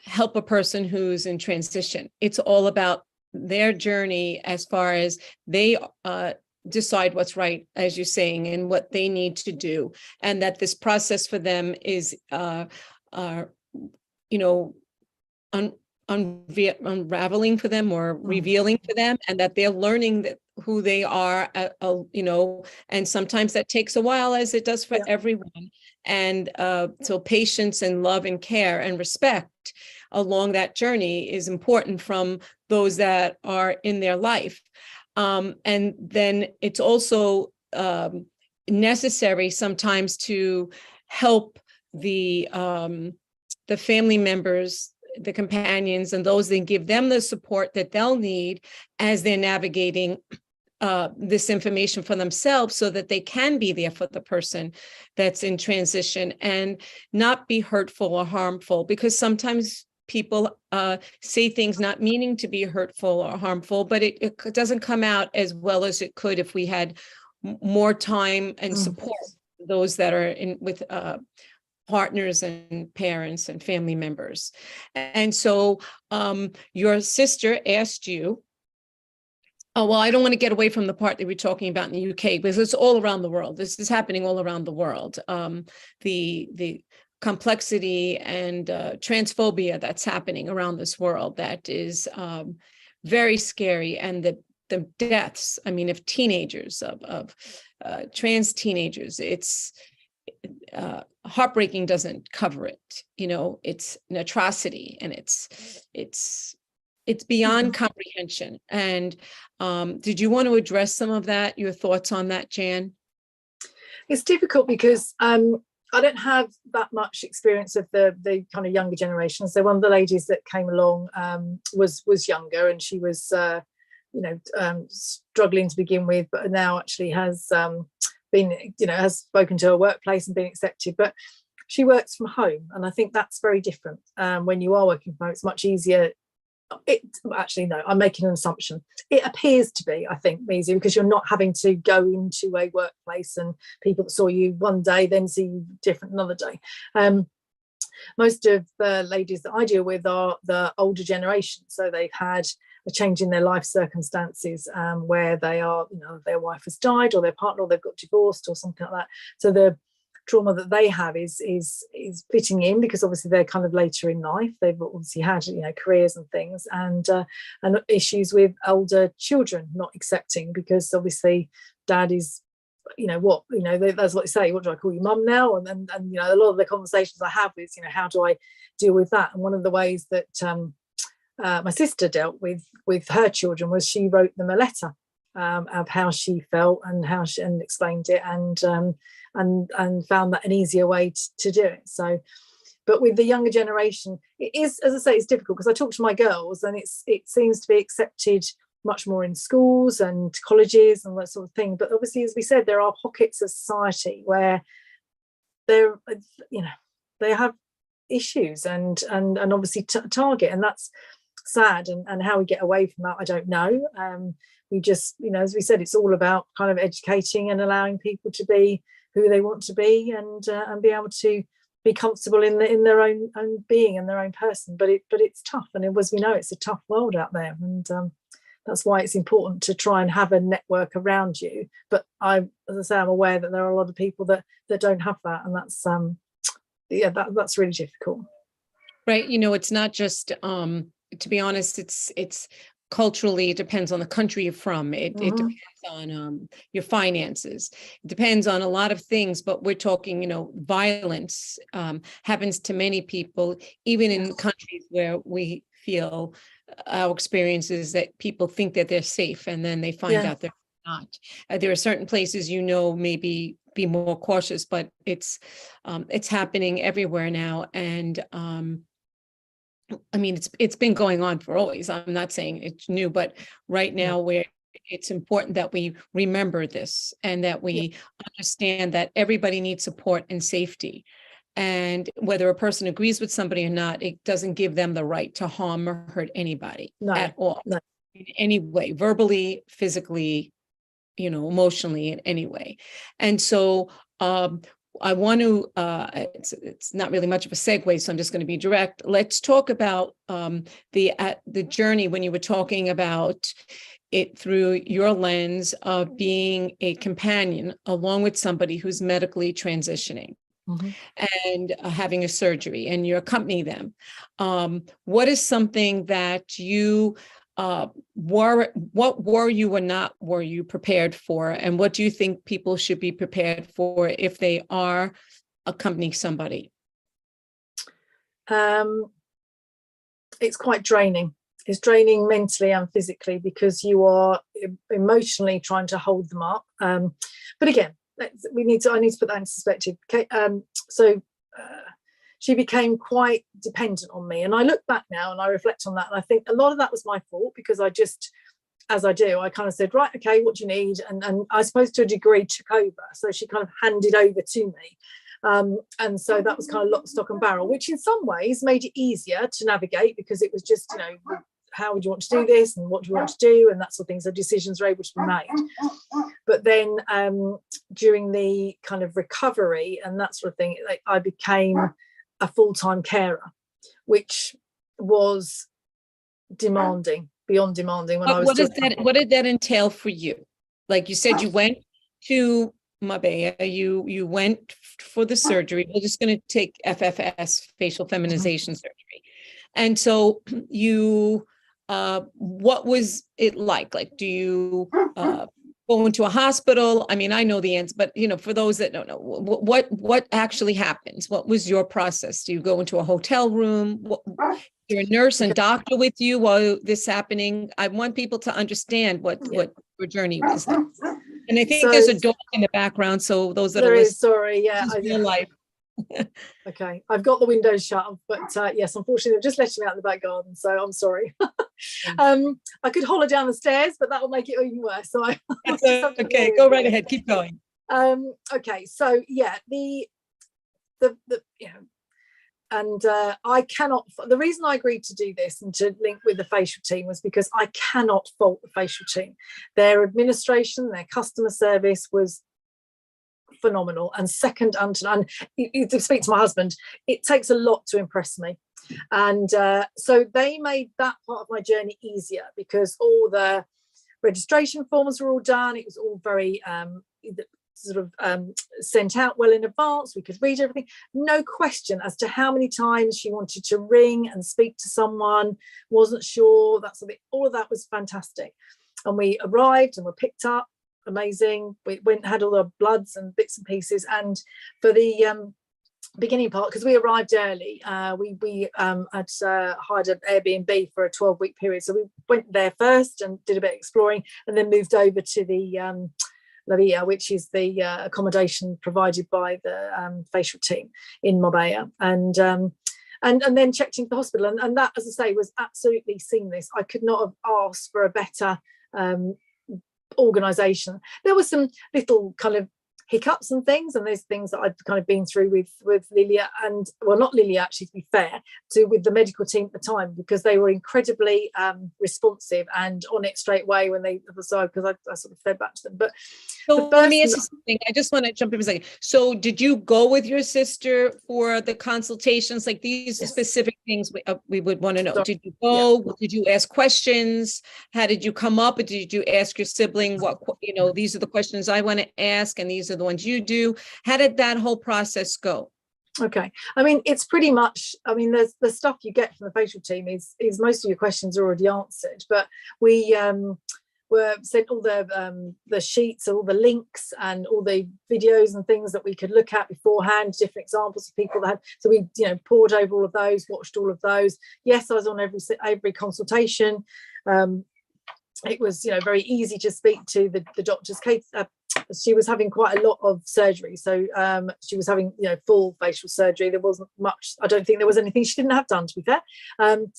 help a person who's in transition. It's all about their journey as far as they decide what's right, as you're saying, and what they need to do. And that this process for them is, unraveling for them or revealing for them, and that they're learning who they are, and sometimes that takes a while, as it does for everyone. And so patience and love and care and respect along that journey is important from those that are in their life. And then it's also necessary sometimes to help the family members, the companions, and those that give them the support that they'll need as they're navigating this information for themselves, so that they can be there for the person that's in transition and not be hurtful or harmful, because sometimes people say things not meaning to be hurtful or harmful, but it doesn't come out as well as it could if we had more time and support those that are in with partners and parents and family members. And so your sister asked you, I don't want to get away from the part that we're talking about in the UK, because it's all around the world. This is happening all around the world. The complexity and transphobia that's happening around this world, that is very scary. And the deaths, of teenagers, of trans teenagers, it's heartbreaking, doesn't cover it. It's an atrocity, and it's beyond comprehension. And did you want to address some of that, your thoughts on that, Jan? It's difficult because I don't have that much experience of the kind of younger generations. So one of the ladies that came along was younger, and she was struggling to begin with, but now actually has been, has spoken to her workplace and been accepted. But she works from home, and I think that's very different. When you are working from home, it's much easier Actually, no, I'm making an assumption. It appears to be, I think, easier because you're not having to go into a workplace and people that saw you one day then see you different another day. Most of the ladies that I deal with are the older generation, so they've had a change in their life circumstances, where they are, their wife has died or their partner, or they've got divorced or something like that. So the trauma that they have is fitting in because obviously they're kind of later in life. They've obviously had careers and things, and issues with older children not accepting because obviously dad is that's what they say, what do I call you, mum now? And a lot of the conversations I have is how do I deal with that? And one of the ways that my sister dealt with her children was she wrote them a letter of how she felt and and explained it, and found that an easier way to do it. So, but with the younger generation, it is, as I say, it's difficult because I talk to my girls and it seems to be accepted much more in schools and colleges and that sort of thing. But obviously, as we said, there are pockets of society where they have issues and obviously target, and that's sad. And how we get away from that, I don't know. We just, as we said, it's all about kind of educating and allowing people to be who they want to be and be able to be comfortable in their own being and their own person. But it's tough, and as we know, it's a tough world out there, and that's why it's important to try and have a network around you. But as I say, I'm aware that there are a lot of people that don't have that, and that's that's really difficult. Right. It's not just to be honest, it's culturally, it depends on the country you're from. It depends on your finances. It depends on a lot of things, but we're talking, violence happens to many people, even in countries where we feel our experiences that people think that they're safe, and then they find out they're not. There are certain places, maybe be more cautious, but it's happening everywhere now. And I mean, it's been going on for always. I'm not saying it's new, but right now where it's important that we remember this and that we understand that everybody needs support and safety. And whether a person agrees with somebody or not, it doesn't give them the right to harm or hurt anybody at all, in any way, verbally, physically, emotionally, in any way. And so I want to, it's not really much of a segue, so I'm just going to be direct. Let's talk about the journey when you were talking about it through your lens of being a companion along with somebody who's medically transitioning. And having a surgery, and you accompany them. What is something that you what were you or not were you prepared for, and what do you think people should be prepared for if they are accompanying somebody? It's quite draining. It's draining mentally and physically because you are emotionally trying to hold them up. But again, I need to put that into perspective. Okay, so she became quite dependent on me, and I look back now and I reflect on that, and I think a lot of that was my fault because I just, as I do, I kind of said, right, okay, what do you need? And I suppose to a degree took over. So she kind of handed over to me, and so that was kind of lock, stock and barrel, which in some ways made it easier to navigate because it was just, how would you want to do this and what do you want to do and that sort of thing. So decisions were able to be made. But then during the kind of recovery and that sort of thing, I became a full-time carer, which was demanding, beyond demanding. What did that entail for you? Like you said, you went to Mabea, you went for the surgery. We're just going to take FFS, facial feminization surgery. And so you, what was it like? Like, do you go into a hospital? I mean, I know the answer, but for those that don't know, what actually happens? What was your process? Do you go into a hotel room? You're a nurse and doctor with you while this is happening? I want people to understand what your journey was like. And I think there's a dog in the background, so those that are listening. Sorry, yeah, real life. Okay, I've got the windows shut, but yes, unfortunately, they're just letting me out in the back garden, so I'm sorry. I could holler down the stairs, but that will make it even worse. So okay, go right ahead, keep going. Okay, so yeah, the I cannot, the reason I agreed to do this and to link with the Facialteam was because I cannot fault the Facialteam. Their administration, their customer service was phenomenal and second unto none. You speak to my husband, it takes a lot to impress me. And so they made that part of my journey easier, because all the registration forms were all done. It was all very sent out well in advance. We could read everything. No question as to how many times she wanted to ring and speak to someone, wasn't sure, that sort of thing. All of that was fantastic. And we arrived and were picked up. Amazing. We went, had all the bloods and bits and pieces. And for the beginning part, because we arrived early, we had hired an Airbnb for a 12-week period. So we went there first and did a bit of exploring, and then moved over to the Lilia, which is the accommodation provided by the Facialteam in Marbella, and then checked into the hospital, and that, as I say, was absolutely seamless. I could not have asked for a better organisation. There were some little kind of hiccups and things, and there's things that I've kind of been through with Lilia, and well, not Lilia actually, to be fair, with the medical team at the time, because they were incredibly responsive and on it straight away when they decided, because I sort of fed back to them. But so let me ask you something. I just want to jump in for a second. So did you go with your sister for the consultations? Like these specific things we would want to know. Did you go? Yeah. Did you ask questions? How did you come up? Or did you ask your sibling, what, these are the questions I want to ask, and these are the ones you do? How did that whole process go? Okay, I mean, it's pretty much, I mean, there's the stuff you get from the Facialteam is most of your questions are already answered, but we were sent all the sheets, all the links and all the videos and things that we could look at beforehand, different examples of people that had, so we pored over all of those, watched all of those. Yes, I was on every consultation. It was very easy to speak to the doctors. Kate, she was having quite a lot of surgery, so she was having full facial surgery. There wasn't much, I don't think there was anything she didn't have done, to be fair.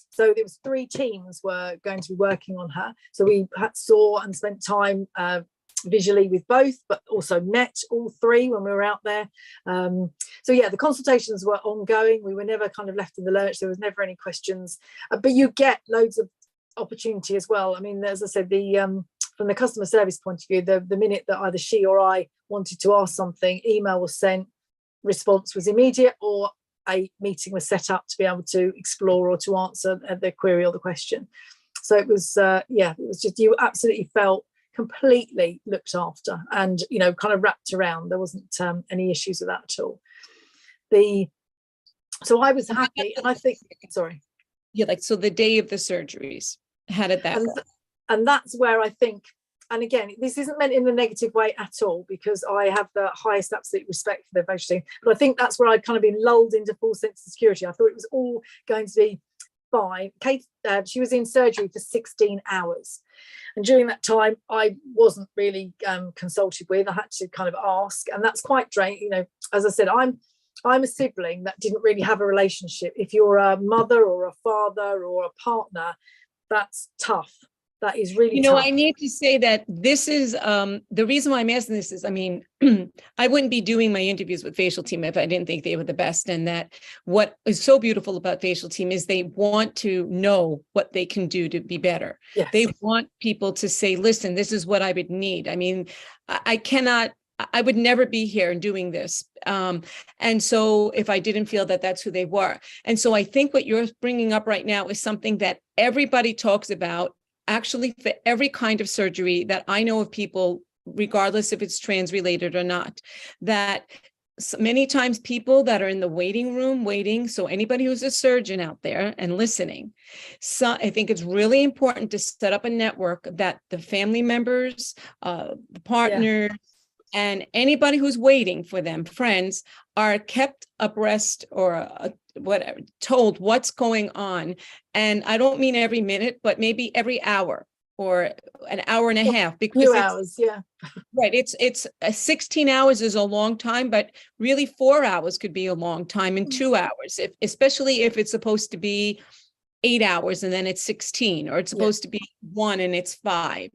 So there was 3 teams were going to be working on her, so we saw and spent time visually with both, but also met all 3 when we were out there. So yeah, the consultations were ongoing. We were never kind of left in the lurch. There was never any questions, but you get loads of opportunity as well. I mean, as I said, from the customer service point of view, the minute that either she or I wanted to ask something, email was sent, response was immediate, or a meeting was set up to be able to explore or to answer the query or the question. So it was it was just, you absolutely felt completely looked after and kind of wrapped around. There wasn't any issues with that at all. So I was happy, and I think, sorry. Yeah, so the day of the surgeries, how did that go? And that's where I think, and again, this isn't meant in a negative way at all, because I have the highest absolute respect for the Facialteam, but I think that's where I'd kind of been lulled into full sense of security. I thought it was all going to be fine. Kate, she was in surgery for 16 hours. And during that time, I wasn't really consulted with. I had to kind of ask, and that's quite draining. As I said, I'm a sibling that didn't really have a relationship. If you're a mother or a father or a partner, that's tough. That is really tough. I need to say that this is the reason why I'm asking this is, I mean, I wouldn't be doing my interviews with Facialteam if I didn't think they were the best. And that what is so beautiful about Facialteam is they want to know what they can do to be better. Yes. They want people to say, listen, this is what I would need. I mean, I would never be here doing this. And so if I didn't feel that that's who they were. And so I think what you're bringing up right now is something that everybody talks about, actually, for every kind of surgery that I know of people, regardless if it's trans related or not, that many times people that are in the waiting room waiting, so anybody who's a surgeon out there and listening, so I think it's really important to set up a network that the family members, the partners, and anybody who's waiting for them, friends, are kept abreast or whatever, told what's going on. And I don't mean every minute, but maybe every hour or an hour and a half. Because 2 hours, yeah. Right. It's 16 hours is a long time, but really 4 hours could be a long time, and 2 hours, especially if it's supposed to be 8 hours and then it's 16, or it's supposed to be 1 and it's 5,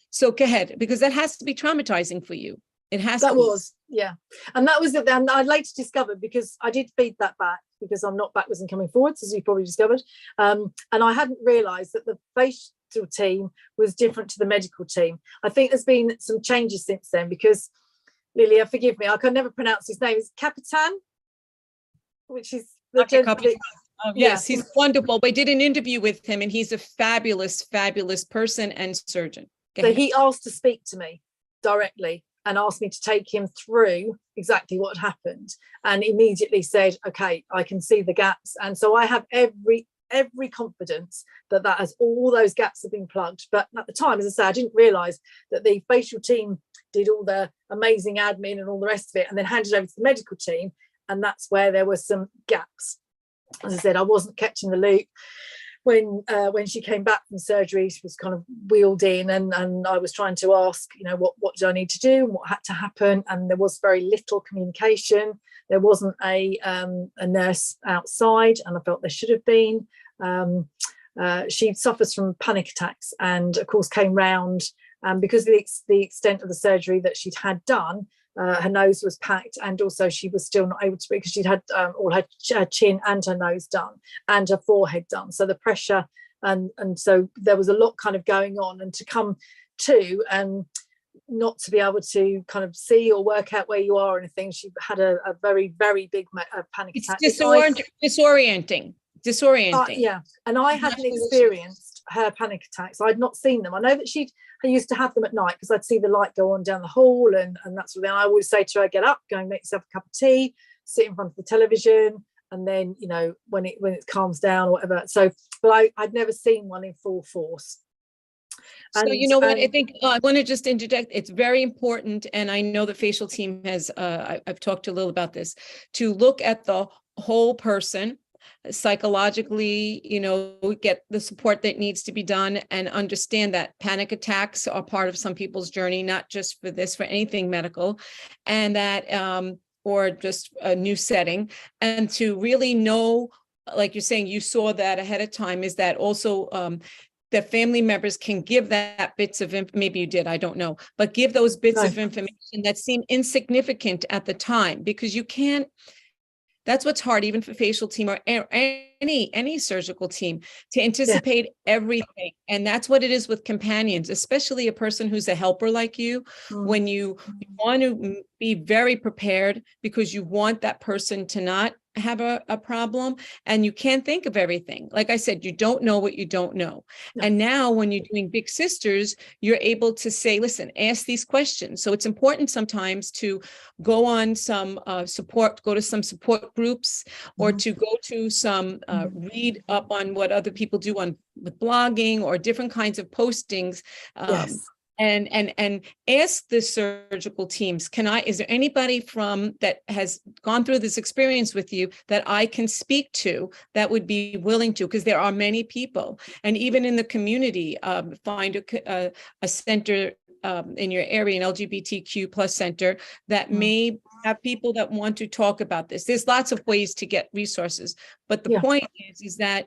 so go ahead, because that has to be traumatizing for you. It has that to was Yeah, and that was it. And I later discovered, because I did feed that back, because I'm not backwards and coming forwards, as you probably discovered, and I hadn't realised that the facial team was different to the medical team. I think there's been some changes since then, because Lilia, forgive me, I can never pronounce his name. Is Capitan, which is the gentleman. Yes, he's wonderful. We did an interview with him, and he's a fabulous, fabulous person and surgeon. So he asked to speak to me directly and asked me to take him through exactly what had happened, and immediately said, okay, I can see the gaps. And so I have every confidence that all those gaps have been plugged. But at the time, as I say, I didn't realise that the facial team did all the amazing admin and all the rest of it, and then handed over to the medical team, and that's where there were some gaps. As I said, I wasn't kept in the loop. When she came back from surgery, she was kind of wheeled in, and I was trying to ask, what do I need to do and what had to happen, and there was very little communication. There wasn't a nurse outside, and I felt there should have been. She suffers from panic attacks, and of course came round, because of the extent of the surgery that she'd had done. Her nose was packed, and also she was still not able to breathe, because she'd had all her chin and her nose done and her forehead done. So the pressure, and so there was a lot kind of going on, and to come to and not to be able to kind of see or work out where you are or anything. She had a very, very big panic attack. It's disorienting. Yeah, and I hadn't experienced her panic attacks. I'd not seen them. I know that I used to have them at night, because I'd see the light go on down the hall, and that's what I always say to her, get up, go and make yourself a cup of tea, sit in front of the television, and then when it calms down or whatever. So, but I'd never seen one in full force. So you know what, I think I want to just interject. It's very important, and I know the Facialteam has, I've talked a little about this, to look at the whole person psychologically, get the support that needs to be done, and understand that panic attacks are part of some people's journey, not just for anything medical, and that, or just a new setting, and to really know, like you're saying, you saw that ahead of time, is that also, that family members can give that bits of, maybe you did, I don't know, but give those bits of information that seem insignificant at the time, because you can't, that's what's hard, even for Facialteam or any surgical team, to anticipate everything. And that's what it is with companions, especially a person who's a helper like you, when you want to be very prepared, because you want that person to not have a problem, and you can't think of everything. Like I said, you don't know what you don't know. And now when you're doing Big Sisters, you're able to say, listen, ask these questions. So it's important sometimes to go on some support, go to some support groups, or to go to some read up on what other people do with blogging or different kinds of postings. And ask the surgical teams, is there anybody that has gone through this experience with you that I can speak to that would be willing to, because there are many people. And even in the community, find a center in your area, an LGBTQ plus center that may have people that want to talk about this. There's lots of ways to get resources, but the point is that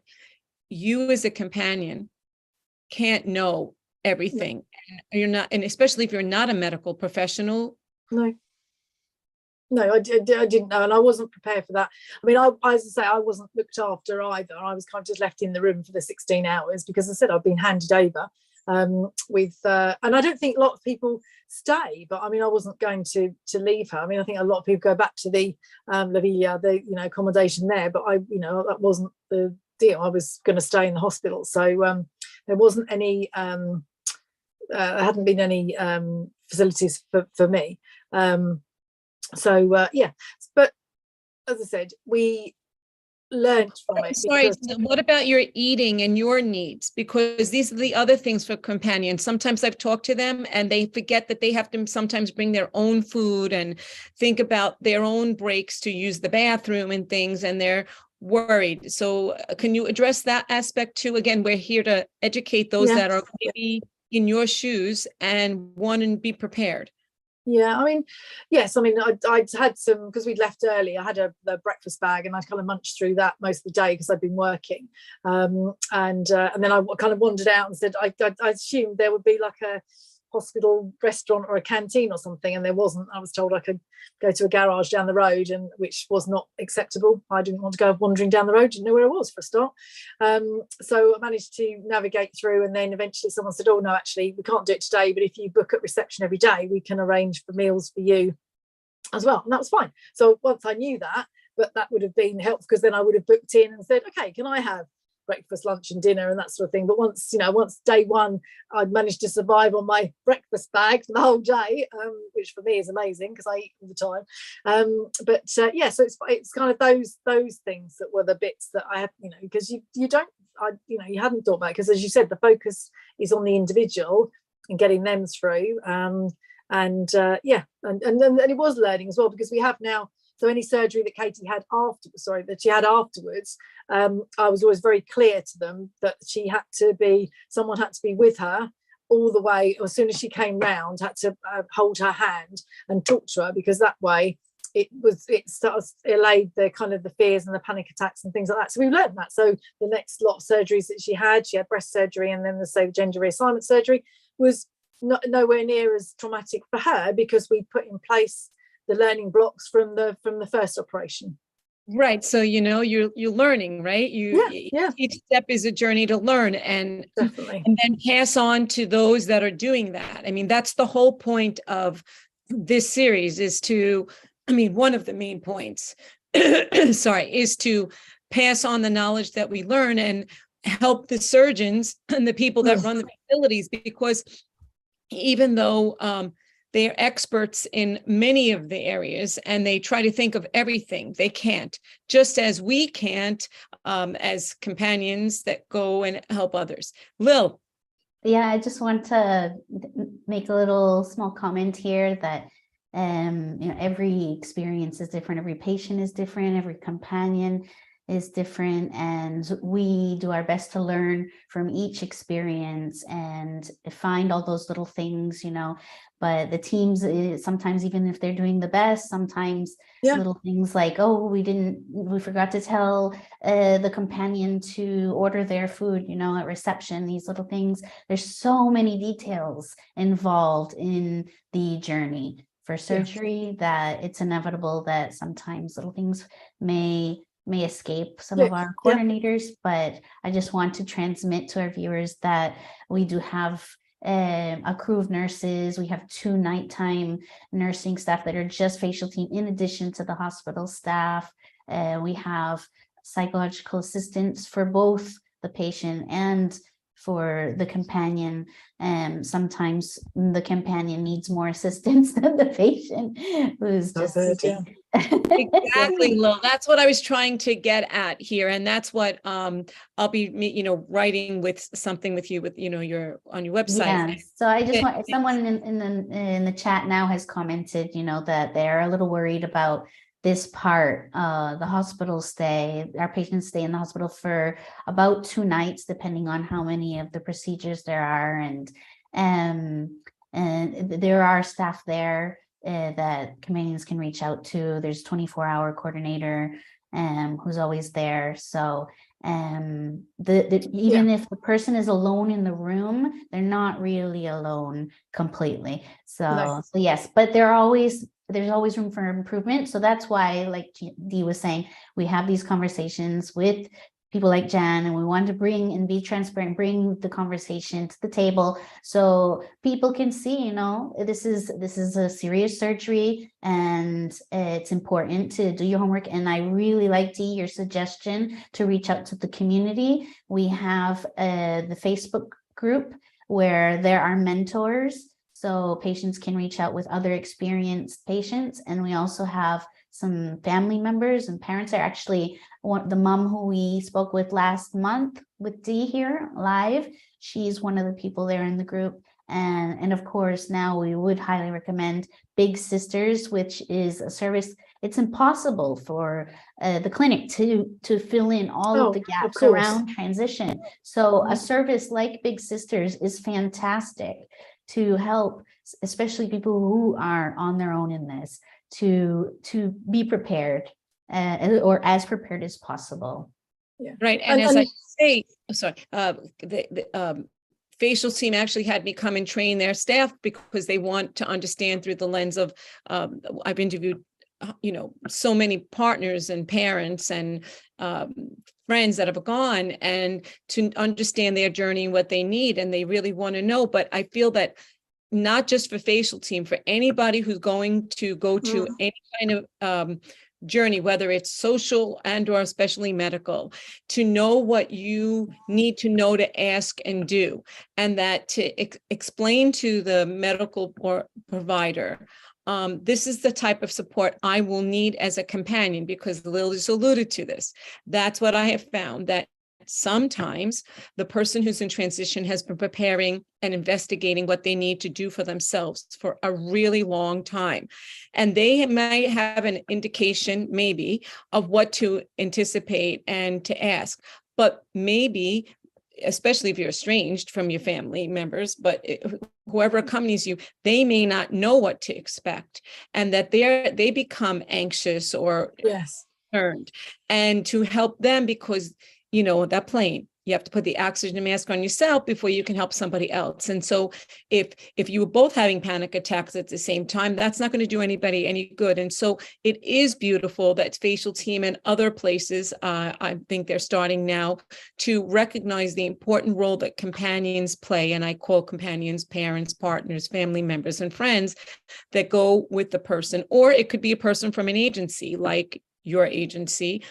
you as a companion can't know everything. You're not, and especially if you're not a medical professional. No, I didn't know, and I wasn't prepared for that. I mean, as I say, I wasn't looked after either. I was kind of just left in the room for the 16 hours, because I said I've been handed over with, and I don't think a lot of people stay, but I mean, I wasn't going to leave her. I mean, I think a lot of people go back to the Lilia, the accommodation there, but that wasn't the deal. I was going to stay in the hospital, so there wasn't any. There hadn't been any facilities for me. But as I said, we learned from it. Sorry, what about your eating and your needs? Because these are the other things for companions. Sometimes I've talked to them and they forget that they have to sometimes bring their own food and think about their own breaks to use the bathroom and things, and they're worried. So can you address that aspect too? Again, we're here to educate those that are maybe in your shoes and want to be prepared. Yeah, I mean, yes, I mean, I'd had some, because we'd left early, I had the breakfast bag, and I'd kind of munched through that most of the day because I'd been working. And then I kind of wandered out and said, I assumed there would be like a hospital restaurant or a canteen or something, and there wasn't. I was told I could go to a garage down the road, and which was not acceptable. I didn't want to go wandering down the road, didn't know where I was for a start. So I managed to navigate through, and then eventually someone said, oh no, actually we can't do it today, but if you book at reception every day, we can arrange for meals for you as well. And that was fine. So once I knew that, but that would have been helpful, because then I would have booked in and said, okay, can I have breakfast, lunch and dinner and that sort of thing. But once day one, I'd managed to survive on my breakfast bag for the whole day, which for me is amazing because I eat all the time. Yeah, so it's kind of those things that were the bits that I had, because you hadn't thought about it, because as you said, the focus is on the individual and getting them through. And it was learning as well, because we have now. So any surgery that Katie had afterwards, I was always very clear to them that someone had to be with her all the way. As soon as she came round, had to hold her hand and talk to her, because that way it allayed the kind of the fears and the panic attacks and things like that. So we learned that. So the next lot of surgeries that she had breast surgery, and then the gender reassignment surgery was nowhere near as traumatic for her, because we put in place the learning blocks from the first operation. Right. So, you're learning, right? Each step is a journey to learn, and definitely, and then pass on to those that are doing that. I mean, that's the whole point of this series, one of the main points, is to pass on the knowledge that we learn and help the surgeons and the people that run the facilities, because even though they are experts in many of the areas and they try to think of everything, they can't, just as we can't as companions that go and help others. Lil. Yeah, I just want to make a little small comment here that every experience is different, every patient is different, every companion is different, and we do our best to learn from each experience and find all those little things, but the teams, sometimes even if they're doing the best, sometimes little things like, oh, we forgot to tell the companion to order their food, at reception, these little things. There's so many details involved in the journey for surgery that it's inevitable that sometimes little things may escape some of our coordinators, but I just want to transmit to our viewers that we do have a crew of nurses. We have 2 nighttime nursing staff that are just Facialteam in addition to the hospital staff. We have psychological assistants for both the patient and for the companion. Sometimes the companion needs more assistance than the patient, who's just Exactly, Lil. That's what I was trying to get at here, and that's what I'll be, writing with something with you with your on your website. Yeah. So I just want, someone in the chat now has commented, that they're a little worried about this part, the hospital stay. Our patients stay in the hospital for about 2 nights, depending on how many of the procedures there are, and there are staff there that companions can reach out to. There's 24-hour coordinator who's always there. So even if the person is alone in the room, they're not really alone completely. So yes, but there's always room for improvement. So that's why, like Dee was saying, we have these conversations with people like Jan, and we want to bring and be transparent, bring the conversation to the table so people can see, this is a serious surgery, and it's important to do your homework. And I really like, Dee, your suggestion to reach out to the community. We have the Facebook group where there are mentors, so patients can reach out with other experienced patients. And we also have some family members and parents. Are actually the mom who we spoke with last month with Dee here live. She's one of the people there in the group. And of course, now we would highly recommend Big Sisters, which is a service. It's impossible for the clinic to fill in all of the gaps around transition. So a service like Big Sisters is fantastic to help, especially people who are on their own in this, to be prepared or as prepared as possible. Right. And as I say, sorry, the Facialteam actually had me come and train their staff because they want to understand through the lens of, I've interviewed, so many partners and parents and friends that have gone, and to understand their journey and what they need, and they really want to know. But I feel that not just for Facialteam, for anybody who's going to go to any kind of journey, whether it's social and or especially medical, to know what you need to know to ask and do, and that to explain to the medical or provider, this is the type of support I will need as a companion, because Lilia's alluded to this. That's what I have found, that sometimes the person who's in transition has been preparing and investigating what they need to do for themselves for a really long time. And they might have an indication, maybe, of what to anticipate and to ask. But maybe, especially if you're estranged from your family members, but whoever accompanies you, they may not know what to expect, and that they become anxious or concerned. And to help them, because that plane, you have to put the oxygen mask on yourself before you can help somebody else. And so if you were both having panic attacks at the same time, that's not going to do anybody any good. And so it is beautiful that Facialteam and other places, I think they're starting now to recognize the important role that companions play. And I call companions parents, partners, family members, and friends that go with the person. Or it could be a person from an agency like your agency,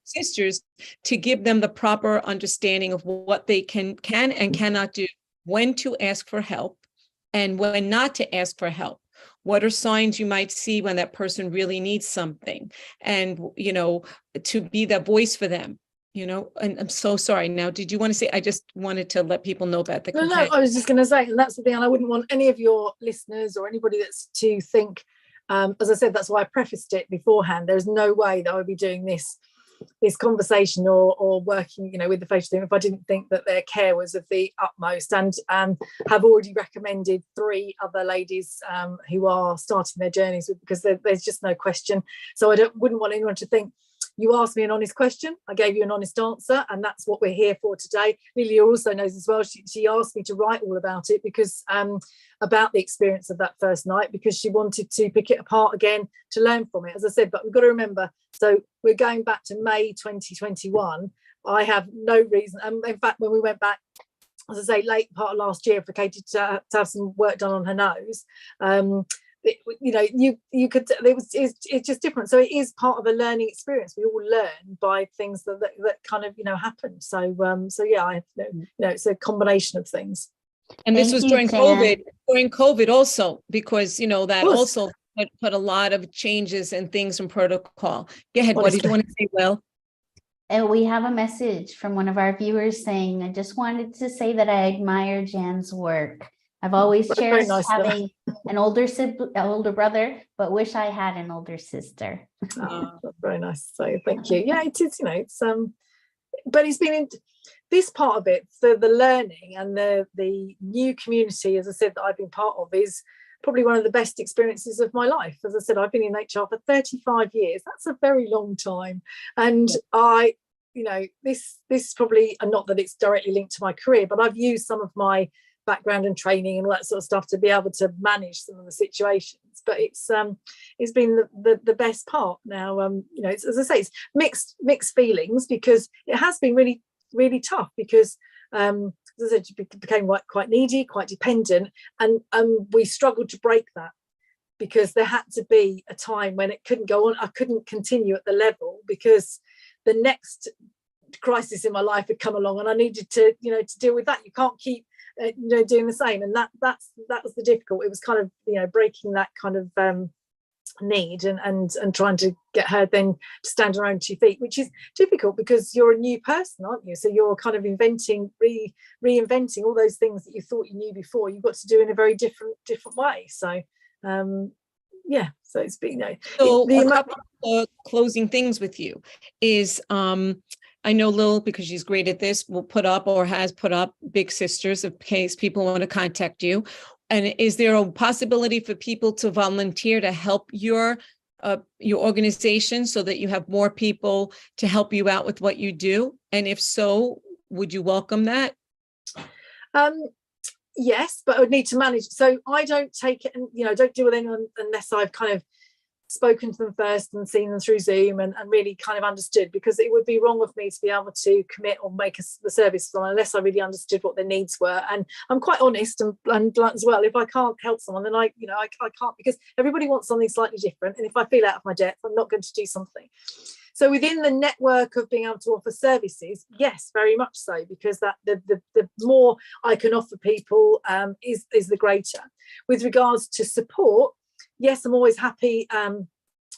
sisters, to give them the proper understanding of what they can and cannot do, when to ask for help and when not to ask for help. What are signs you might see when that person really needs something, and, to be the voice for them, and I'm so sorry. Now, did you want to say, I just wanted to let people know about the No, I was just going to say, and that's the thing, and I wouldn't want any of your listeners or anybody that's to think, as I said, that's why I prefaced it beforehand. There's no way that I would be doing this conversation or working with the Facialteam if I didn't think that their care was of the utmost, and have already recommended 3 other ladies who are starting their journeys because there's just no question. So I wouldn't want anyone to think, you asked me an honest question, I gave you an honest answer, and that's what we're here for today. Lilia also knows as well, she asked me to write all about it, because about the experience of that first night, because she wanted to pick it apart again to learn from it, as I said. But we've got to remember, so we're going back to May 2021. I have no reason, and in fact, when we went back, as I say, late part of last year for Katie to have some work done on her nose, you could, it's just different. So it is part of a learning experience. We all learn by things that kind of happen. So it's a combination of things. And this was during COVID also, because that also put a lot of changes and things in protocol. Go ahead. What did you want to say, Will? And we have a message from one of our viewers saying, I just wanted to say that I admire Jan's work. I've always cherished having an older brother, but wish I had an older sister. Oh, that's very nice. So thank you. Yeah, it is. It's but it's been in this part of it. So the learning and the new community, as I said, that I've been part of, is probably one of the best experiences of my life. As I said, I've been in HR for 35 years. That's a very long time, and this probably, and not that it's directly linked to my career, but I've used some of my background and training and all that sort of stuff to be able to manage some of the situations. But it's been the best part. Now, it's, as I say, it's mixed feelings, because it has been really, really tough, because as I said, you became quite needy, quite dependent, and we struggled to break that, because there had to be a time when it couldn't go on. I couldn't continue at the level, because the next crisis in my life had come along, and I needed to deal with that. You can't keep doing the same, and that was the difficult. It was kind of breaking that kind of need and trying to get her then to stand on her own 2 feet, which is difficult, because you're a new person, aren't you? So you're kind of reinventing all those things that you thought you knew before. You've got to do in a very different way. So so it's been so a couple of closing things with you is I know Lil, because she's great at this, will put up or has put up Big Sisters in case people want to contact you. And is there a possibility for people to volunteer to help your organization, so that you have more people to help you out with what you do? And if so, would you welcome that? Yes, but I would need to manage. So I don't take it and, don't deal with anyone unless I've kind of spoken to them first and seen them through Zoom and really kind of understood, because it would be wrong of me to be able to commit or make the service for them unless I really understood what their needs were. And I'm quite honest and blunt as well. If I can't help someone, then I can't, because everybody wants something slightly different. And if I feel out of my depth, I'm not going to do something. So within the network of being able to offer services, yes, very much so, because that the more I can offer people is the greater. With regards to support, yes, I'm always happy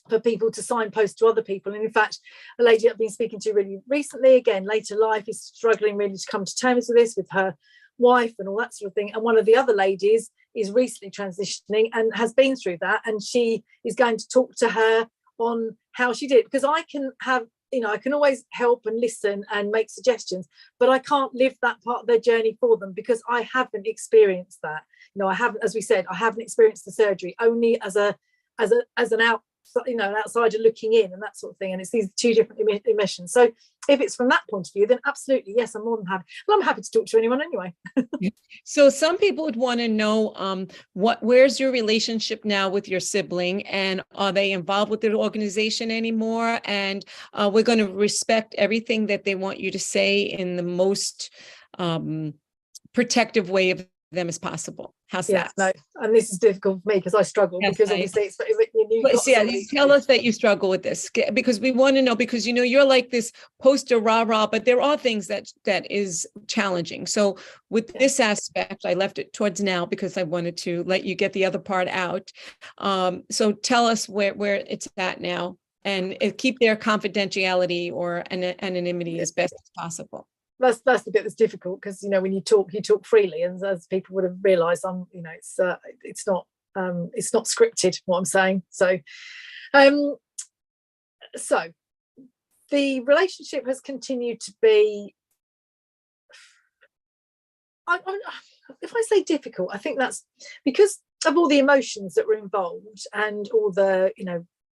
for people to signpost to other people. And in fact, a lady I've been speaking to really recently, again, later life, is struggling really to come to terms with this with her wife and all that sort of thing. And one of the other ladies is recently transitioning and has been through that. And she is going to talk to her on how she did, because I can have, I can always help and listen and make suggestions, but I can't live that part of their journey for them because I haven't experienced that. I haven't, as we said, I haven't experienced the surgery, only as an outsider looking in and that sort of thing. And it's these two different emissions. So if it's from that point of view, then absolutely, yes, I'm more than happy. Well, I'm happy to talk to anyone anyway. So some people would want to know where's your relationship now with your sibling, and are they involved with the organization anymore? And we're going to respect everything that they want you to say in the most protective way of them as possible. How's that? No, and this is difficult for me because I struggle, because obviously it's tell us that you struggle with this, because we want to know, because you're like this poster rah, but there are things that is challenging. So with this aspect, I left it towards now because I wanted to let you get the other part out. So tell us where it's at now, and keep their confidentiality or anonymity as best as possible. That's the bit that's difficult, because when you talk freely, and as people would have realized, it's not scripted what I'm saying. So the relationship has continued to be, if I say difficult, I think that's because of all the emotions that were involved and all the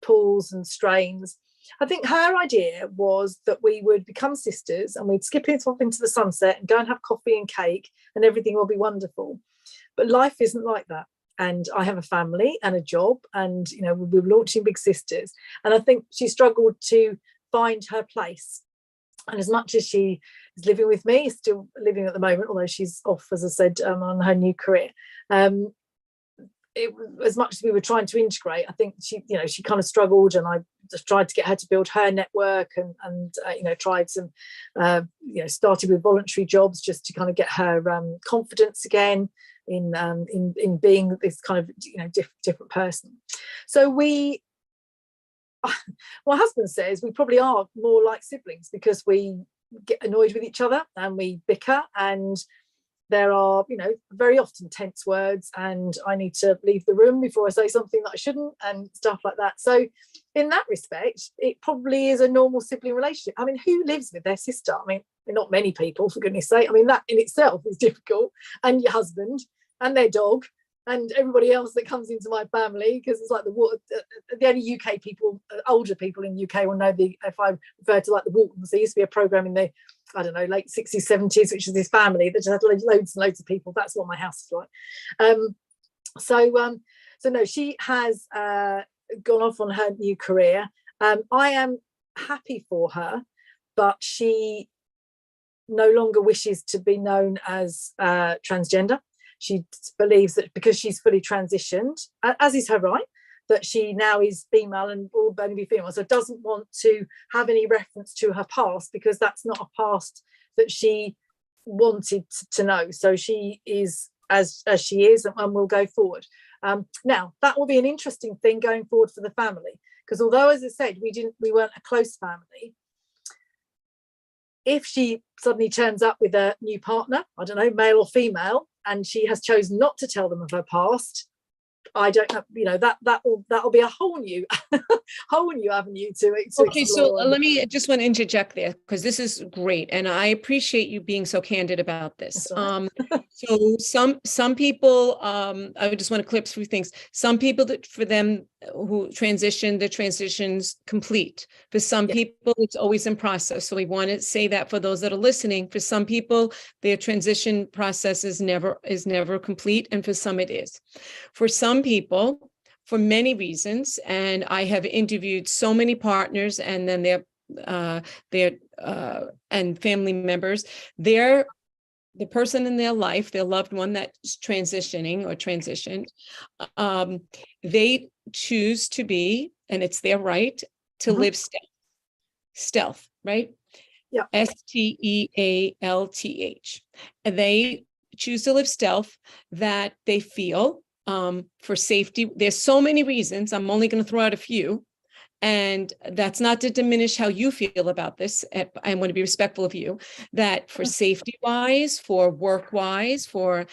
pulls and strains. I think her idea was that we would become sisters and we'd skip off into the sunset and go and have coffee and cake and everything will be wonderful. But life isn't like that. And I have a family and a job, and we're launching Big Sisters. And I think she struggled to find her place. And as much as she is living with me, still living at the moment, although she's off, as I said, on her new career. As much as we were trying to integrate, I think she kind of struggled, and I just tried to get her to build her network and tried some, started with voluntary jobs just to kind of get her confidence again in being this kind of different person. So my husband says we probably are more like siblings because we get annoyed with each other and we bicker, and there are, very often tense words, and I need to leave the room before I say something that I shouldn't and stuff like that. So in that respect, it probably is a normal sibling relationship. I mean, who lives with their sister? I mean, not many people, for goodness sake. I mean, that in itself is difficult. And your husband and their dog and everybody else that comes into my family, because it's like the only UK people, older people in the UK will know if I refer to like the Waltons, there used to be a programme in the late 60s, 70s, which is this family that just had loads and loads of people. That's what my house is like. So no, she has gone off on her new career. I am happy for her, but she no longer wishes to be known as transgender. She believes that because she's fully transitioned, as is her right, that she now is female and will only be female, so doesn't want to have any reference to her past, because that's not a past that she wanted to know. So she is as she is and will go forward. Now that will be an interesting thing going forward for the family, because although, as I said, we weren't a close family, if she suddenly turns up with a new partner, I don't know, male or female, and she has chosen not to tell them of her past, I don't know, that'll be a whole new avenue to okay, so explore. let me just want to interject there, because this is great, and I appreciate you being so candid about this. Right. So some people, I just want to clip through things. Some people, that for them, who transition, the transition's complete. For some Yeah. people, it's always in process. So we want to say that for those that are listening, for some people, their transition process is never complete. And for some it is. For some people, for many reasons, and I have interviewed so many partners and then their and family members, the person in their life, their loved one that's transitioning or transitioned, they choose to be, and it's their right to live stealth, right? Yeah. STEALTH. And they choose to live stealth that they feel for safety. There's so many reasons. I'm only going to throw out a few. And that's not to diminish how you feel about this. I want to be respectful of you, that for safety wise, for work wise, for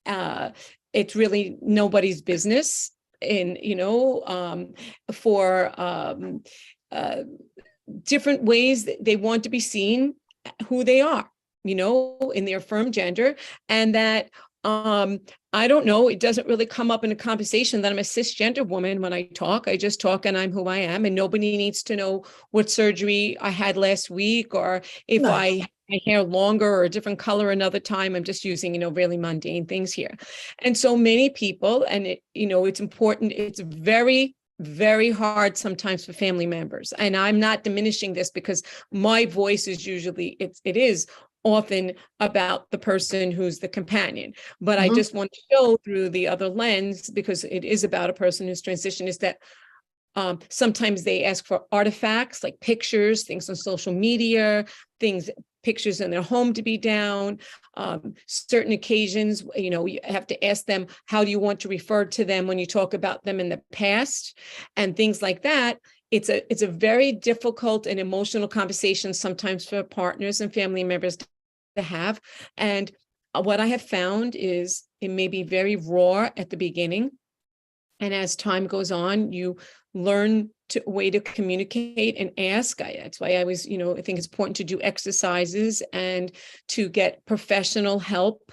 it's really nobody's business in, for different ways that they want to be seen who they are, in their affirmed gender. And that I don't know, it doesn't really come up in a conversation that I'm a cisgender woman when I talk. I just talk and I'm who I am, and nobody needs to know what surgery I had last week or if I had my hair longer or a different color another time. I'm just using, really mundane things here. And so many people, and it's important, it's very, very hard sometimes for family members. And I'm not diminishing this because my voice is usually, it is often about the person who's the companion. But I just want to show through the other lens, because it is about a person who's transitioned, is that sometimes they ask for artifacts like pictures, things on social media, pictures in their home to be down. Certain occasions, you have to ask them, how do you want to refer to them when you talk about them in the past, and things like that. It's a very difficult and emotional conversation sometimes for partners and family members to have. And what I have found is it may be very raw at the beginning. And as time goes on, you learn a way to communicate and ask. That's why I was, I think it's important to do exercises and to get professional help,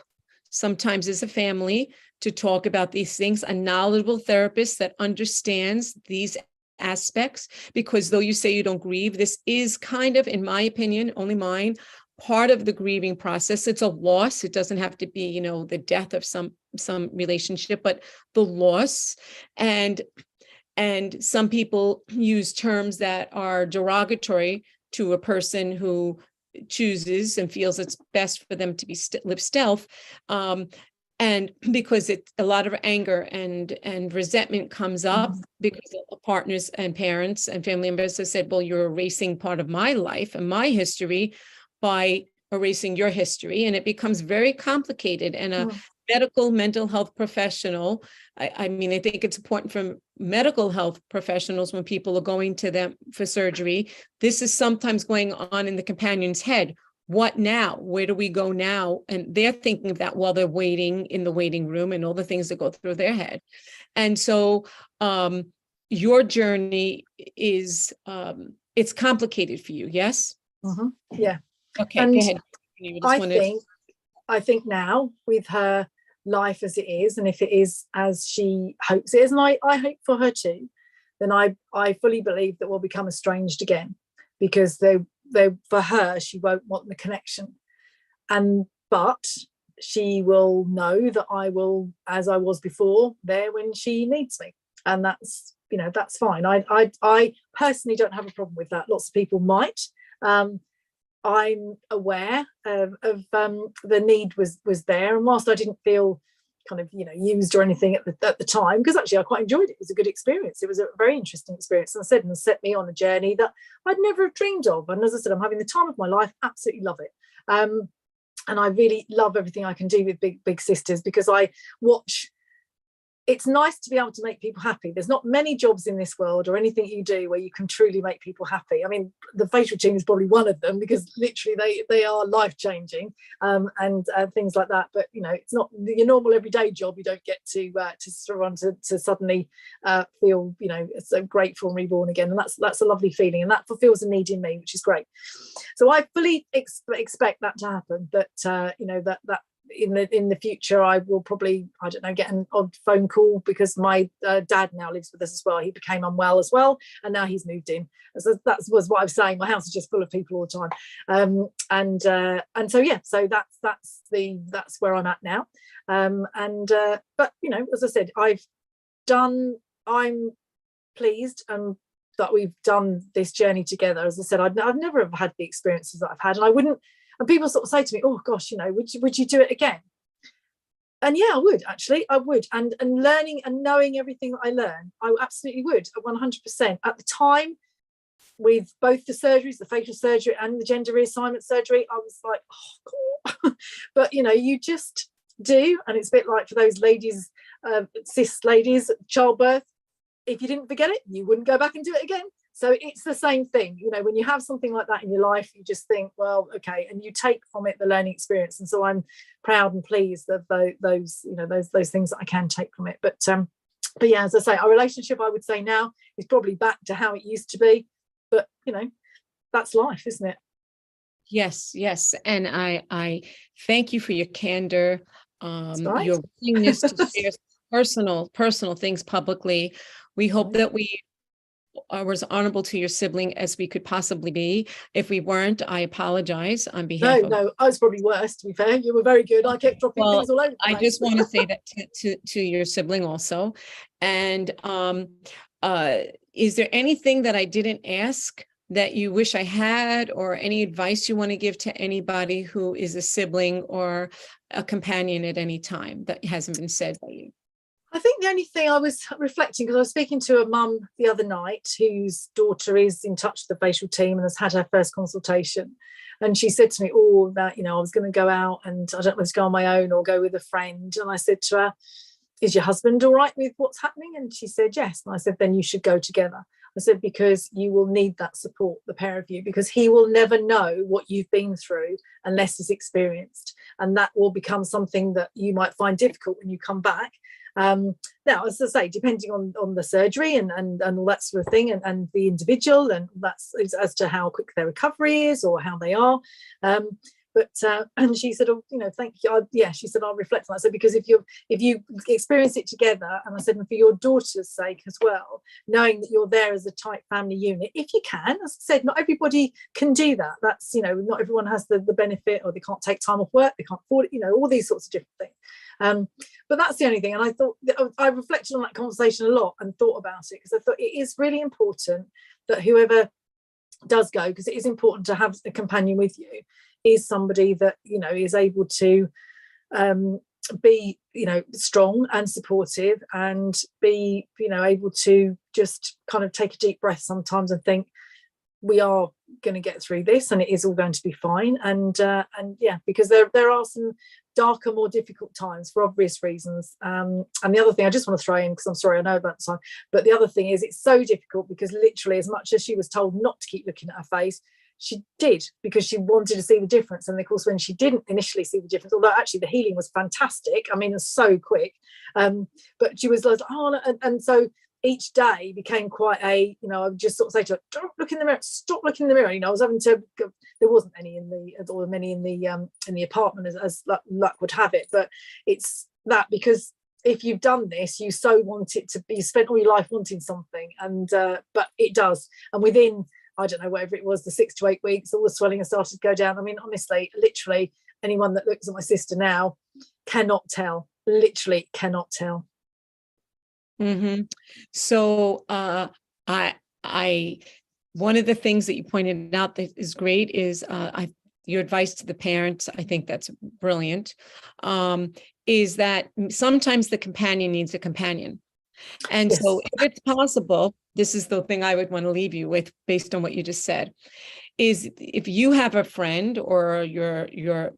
sometimes as a family, to talk about these things, a knowledgeable therapist that understands these aspects, because though you say you don't grieve, this is kind of, in my opinion, only mine, part of the grieving process. It's a loss. It doesn't have to be, the death of some relationship, but the loss. And some people use terms that are derogatory to a person who chooses and feels it's best for them to be live stealth. And because a lot of anger and resentment comes up because partners and parents and family members have said, well, you're erasing part of my life and my history by erasing your history. And it becomes very complicated. And a mental health professional, I mean, I think it's important for medical health professionals when people are going to them for surgery. This is sometimes going on in the companion's head. What now? Where do we go now? And they're thinking of that while they're waiting in the waiting room and all the things that go through their head. And so your journey is, it's complicated for you, yes? Yeah. Okay, and go ahead. I think now with her life as it is, and if it is as she hopes it is, and I hope for her too, then I fully believe that we'll become estranged again, because they for her, she won't want the connection, but she will know that I will, as I was before, there when she needs me, and that's fine. I personally don't have a problem with that. Lots of people might. I'm aware of the need was there, and whilst I didn't feel kind of used or anything at the time, because actually I quite enjoyed it. It was a good experience. It was a very interesting experience, and I said, and set me on a journey that I'd never have dreamed of. And as I said, I'm having the time of my life. Absolutely love it. And I really love everything I can do with Big Sisters, because I watch. It's nice to be able to make people happy. There's not many jobs in this world or anything you do where you can truly make people happy. I mean, the Facialteam is probably one of them, because literally they are life-changing, and things like that. But it's not your normal everyday job. You don't get to suddenly feel so grateful and reborn again, and that's a lovely feeling, and that fulfills a need in me, which is great. So I fully expect that to happen. But in the future, I will probably, I don't know, get an odd phone call because my dad now lives with us as well. He became unwell as well, and now he's moved in. So that was what I was saying. My house is just full of people all the time, and so yeah, so that's where I'm at now. But you know, as I said, I'm pleased that we've done this journey together. As I said, I've never ever had the experiences that I've had, and I wouldn't. And people sort of say to me, "Oh gosh, you know, would you do it again?" And yeah, I would actually. I would, and learning and knowing everything that I learned, I absolutely would, 100%. At the time, with both the surgeries, the facial surgery and the gender reassignment surgery, I was like, "Oh God," but you know, you just do, and it's a bit like for those ladies, cis ladies, childbirth. If you didn't forget it, you wouldn't go back and do it again. So it's the same thing, you know, when you have something like that in your life, you just think, well, okay, and you take from it the learning experience. And so I'm proud and pleased of those, you know, those things that I can take from it. But yeah, as I say, our relationship, I would say now, is probably back to how it used to be. But you know, that's life, isn't it? Yes, yes. And I thank you for your candor, Right. your willingness to share personal things publicly. We hope that we are as honorable to your sibling as we could possibly be. If we weren't, I apologize on behalf of. No, I was probably worse, to be fair. You were very good. I kept dropping things all over the place. I just want to say that to your sibling also. And is there anything that I didn't ask that you wish I had, or any advice you want to give to anybody who is a sibling or a companion at any time that hasn't been said by you? I think the only thing I was reflecting, because I was speaking to a mum the other night whose daughter is in touch with the Facialteam and has had her first consultation. And she said to me, oh, that, you know, I was going to go out and I don't know whether to go on my own or go with a friend. And I said to her, is your husband all right with what's happening? And she said, yes. And I said, then you should go together. I said, because you will need that support, the pair of you, because he will never know what you've been through unless he's experienced. And that will become something that you might find difficult when you come back. Now, as I say, depending on the surgery and all that sort of thing, and the individual, and that's as to how quick their recovery is or how they are. And she said, oh, you know, thank you. Yeah, she said, I'll reflect on that. So because if you experience it together, and I said, and for your daughter's sake as well, knowing that you're there as a tight family unit, if you can, as I said, not everybody can do that. That's, you know, not everyone has the benefit, or they can't take time off work, they can't afford it, you know, all these sorts of different things. But that's the only thing. And I thought, I reflected on that conversation a lot and thought about it, because I thought it is really important that whoever does go, because it is important to have a companion with you, is somebody that, you know, is able to be, you know, strong and supportive, and be, you know, able to just kind of take a deep breath sometimes and think, we are going to get through this and it is all going to be fine. And yeah, because there are some darker, more difficult times for obvious reasons. And the other thing I just want to throw in, because I'm sorry, I know about time, but the other thing is it's so difficult because literally, as much as she was told not to keep looking at her face, she did, because she wanted to see the difference. And of course, when she didn't initially see the difference, although actually the healing was fantastic, I mean, it's so quick, but she was like, oh, and so each day became quite a, you know, I would just sort of say to her, don't look in the mirror, stop looking in the mirror. You know, I was having to, there wasn't any in the apartment as luck would have it, but it's that, because if you've done this, you so want it to be, you spent all your life wanting something, and but it does. And within, I don't know, whatever it was, the 6 to 8 weeks, all the swelling has started to go down. I mean, honestly, literally, anyone that looks at my sister now cannot tell, literally cannot tell. Mm-hmm. So I one of the things that you pointed out that is great is your advice to the parents. I think that's brilliant. Is that sometimes the companion needs a companion. And yes. So if it's possible, this is the thing I would want to leave you with based on what you just said, is if you have a friend or your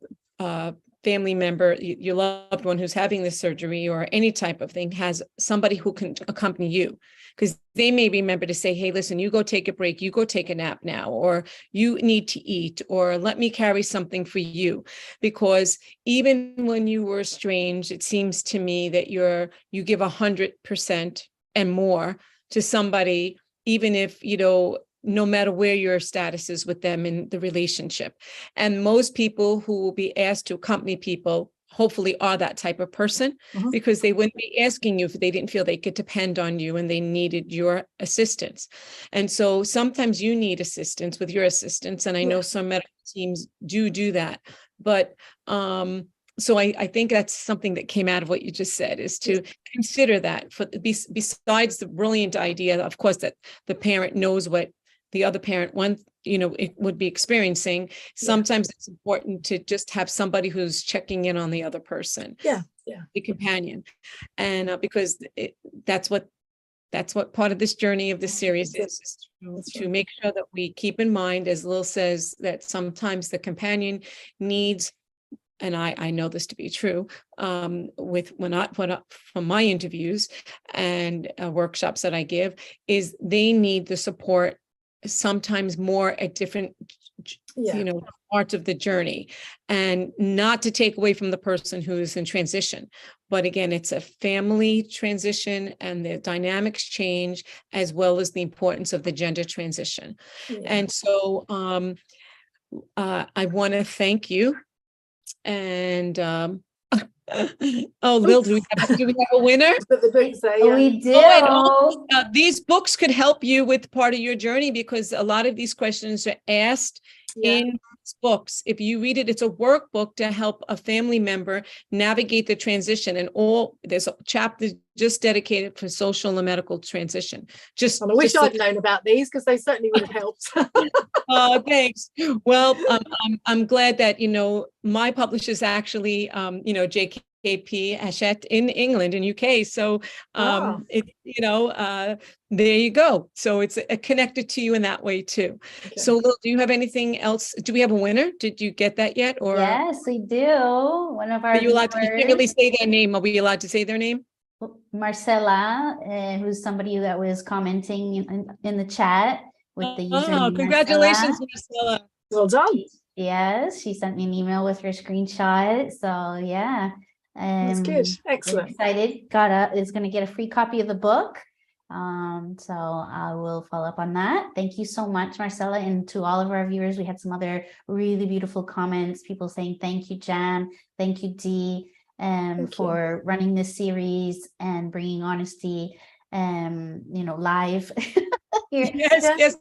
family member, your loved one who's having this surgery or any type of thing, has somebody who can accompany you, because they may remember to say, hey, listen, you go take a break, you go take a nap now, or you need to eat, or let me carry something for you. Because even when you were estranged, it seems to me that you give 100% and more to somebody, even if, you know, no matter where your status is with them in the relationship. And most people who will be asked to accompany people hopefully are that type of person, Mhm. because they wouldn't be asking you if they didn't feel they could depend on you and they needed your assistance. And so sometimes you need assistance with your assistance. And I know some medical teams do that. But so I think that's something that came out of what you just said, is to consider that besides the brilliant idea, of course, that the parent knows what the other parent it would be experiencing. Sometimes it's important to just have somebody who's checking in on the other person, the companion, and because that's what part of this journey of this series is to make sure that we keep in mind, as Lil says, that sometimes the companion needs, and I know this to be true, from my interviews and workshops that I give, is they need the support sometimes more at different parts of the journey, and not to take away from the person who is in transition. But again, it's a family transition, and the dynamics change, as well as the importance of the gender transition. And so I want to thank you. And Lil, do we have a winner? The books there, We do. These books could help you with part of your journey, because a lot of these questions are asked in books. If you read it, it's a workbook to help a family member navigate the transition, and there's a chapter just dedicated for social and medical transition. I wish I'd known about these, because they certainly would have helped. Oh, thanks. Well, I'm glad that my publisher's actually JKP Hachette in England, in UK. So there you go. So it's connected to you in that way too. Okay. So Lil, do you have anything else? Do we have a winner? Did you get that yet? Or yes, we do. One of our you can't really say their name. Are we allowed to say their name? Marcella, who's somebody that was commenting in the chat with the username. Congratulations, Marcella. Well done. Yes, she sent me an email with her screenshot. So yeah. That's good. Excellent. Excited. Is going to get a free copy of the book. So I will follow up on that. Thank you so much, Marcella, and to all of our viewers. We had some other really beautiful comments. People saying thank you, Jan. Thank you, Dee, for running this series and bringing honesty, live. Yes.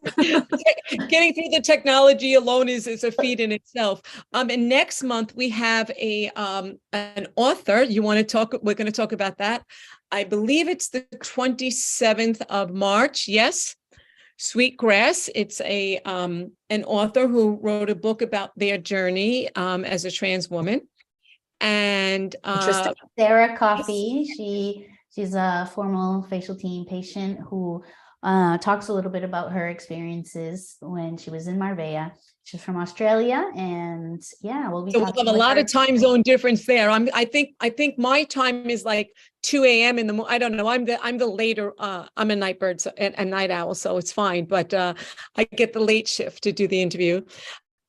Getting through the technology alone is a feat in itself. And next month we have an author. We're going to talk about that. I believe it's the 27th of March. Yes. Sweetgrass. It's an author who wrote a book about their journey as a trans woman. And Sarah Coffey. She's a former Facialteam patient who talks a little bit about her experiences when she was in Marbella. She's from Australia, and we'll be talking. We'll have a lot of time zone difference there. I think my time is like 2 a.m. in the morning. I don't know. I'm the later. I'm a night bird and night owl, so it's fine. But I get the late shift to do the interview.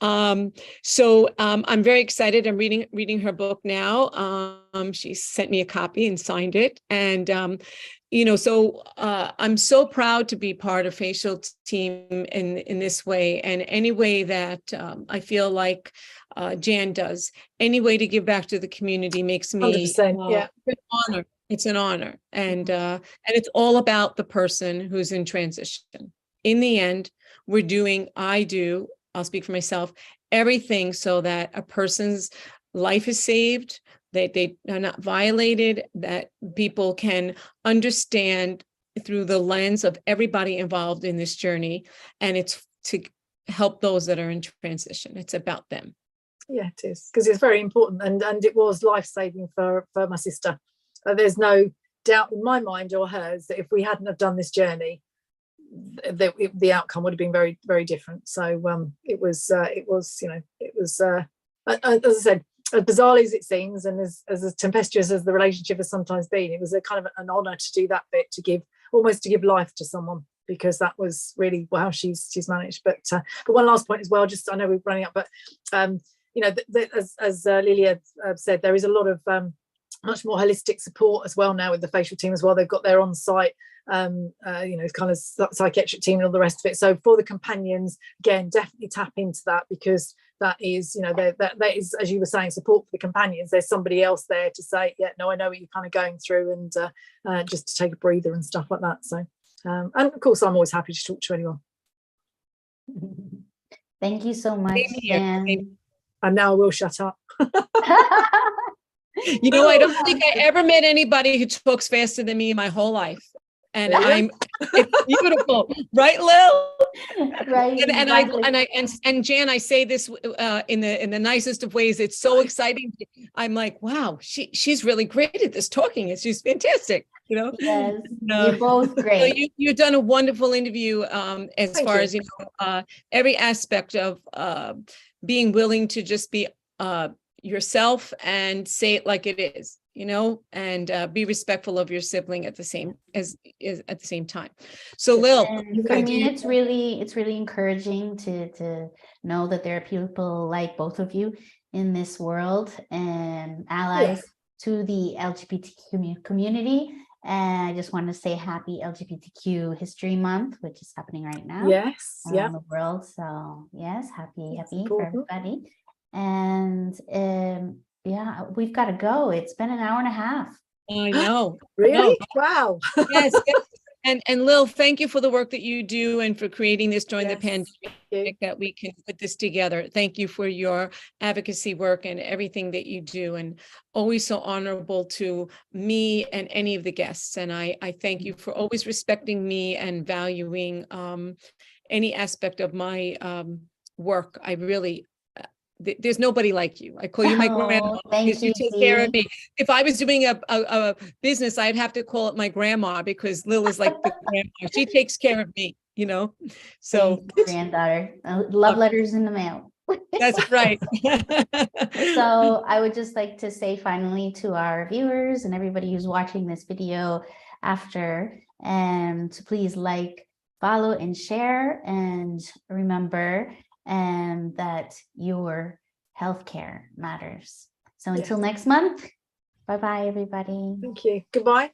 So I'm very excited. I'm reading her book now. She sent me a copy and signed it, and so I'm so proud to be part of Facialteam in this way, and any way that I feel like Jan does, any way to give back to the community makes me 100%, an honor. It's an honor, and it's all about the person who's in transition. In the end, I'll speak for myself, everything so that a person's life is saved, that they are not violated, that people can understand through the lens of everybody involved in this journey. And it's to help those that are in transition. It's about them. Yeah, it is, because it's very important. And it was life-saving for my sister. There's no doubt in my mind or hers that if we hadn't have done this journey, the outcome would have been very, very different. So it was as I said, as bizarrely as it seems, and as tempestuous as the relationship has sometimes been, it was a kind of an honor to do that bit, to give life to someone, because that was really how she's managed. But one last point as well, just I know we're running up, but as Lilia said, there is a lot of much more holistic support as well now with the Facialteam as well. They've got their on-site kind of psychiatric team and all the rest of it. So for the companions, again, definitely tap into that, because that is, you know, that is, as you were saying, support for the companions. There's somebody else there to say, yeah, no, I know what you're kind of going through, and just to take a breather and stuff like that. So and of course I'm always happy to talk to anyone. Thank you so much, Same here, Jan. And now I will shut up. You know, I don't think I ever met anybody who talks faster than me in my whole life. And it's beautiful, right, Lil? Right. And Jan, I say this in the nicest of ways. It's so exciting. I'm like, wow, she's really great at this talking. She's fantastic, you know. Yes, you're both great. So you've done a wonderful interview as Thank far you. as, you know, every aspect of being willing to just be yourself and say it like it is, you know, and be respectful of your sibling at the same time. So Lil, And for me, it's really encouraging to know that there are people like both of you in this world and allies to the LGBTQ community. And I just want to say happy LGBTQ History Month, which is happening right now. Yes, around the world. So yes, happy for everybody. And yeah, we've got to go. It's been an hour and a half. I know. Really? Wow. Yes. And Lil, thank you for the work that you do and for creating this during the pandemic, that we can put this together. Thank you for your advocacy work and everything that you do, and always so honorable to me and any of the guests. And I thank you for always respecting me and valuing any aspect of my work. I really, there's nobody like you. I call you my grandma because you take care of me. If I was doing a business, I'd have to call it my grandma, because Lil is like the grandma. She takes care of me, you know. So granddaughter, love letters in the mail. That's right. So I would just like to say finally to our viewers and everybody who's watching this video after, and to please like, follow, and share, and remember that your healthcare matters. So until next month, bye-bye, everybody. Thank you. Goodbye.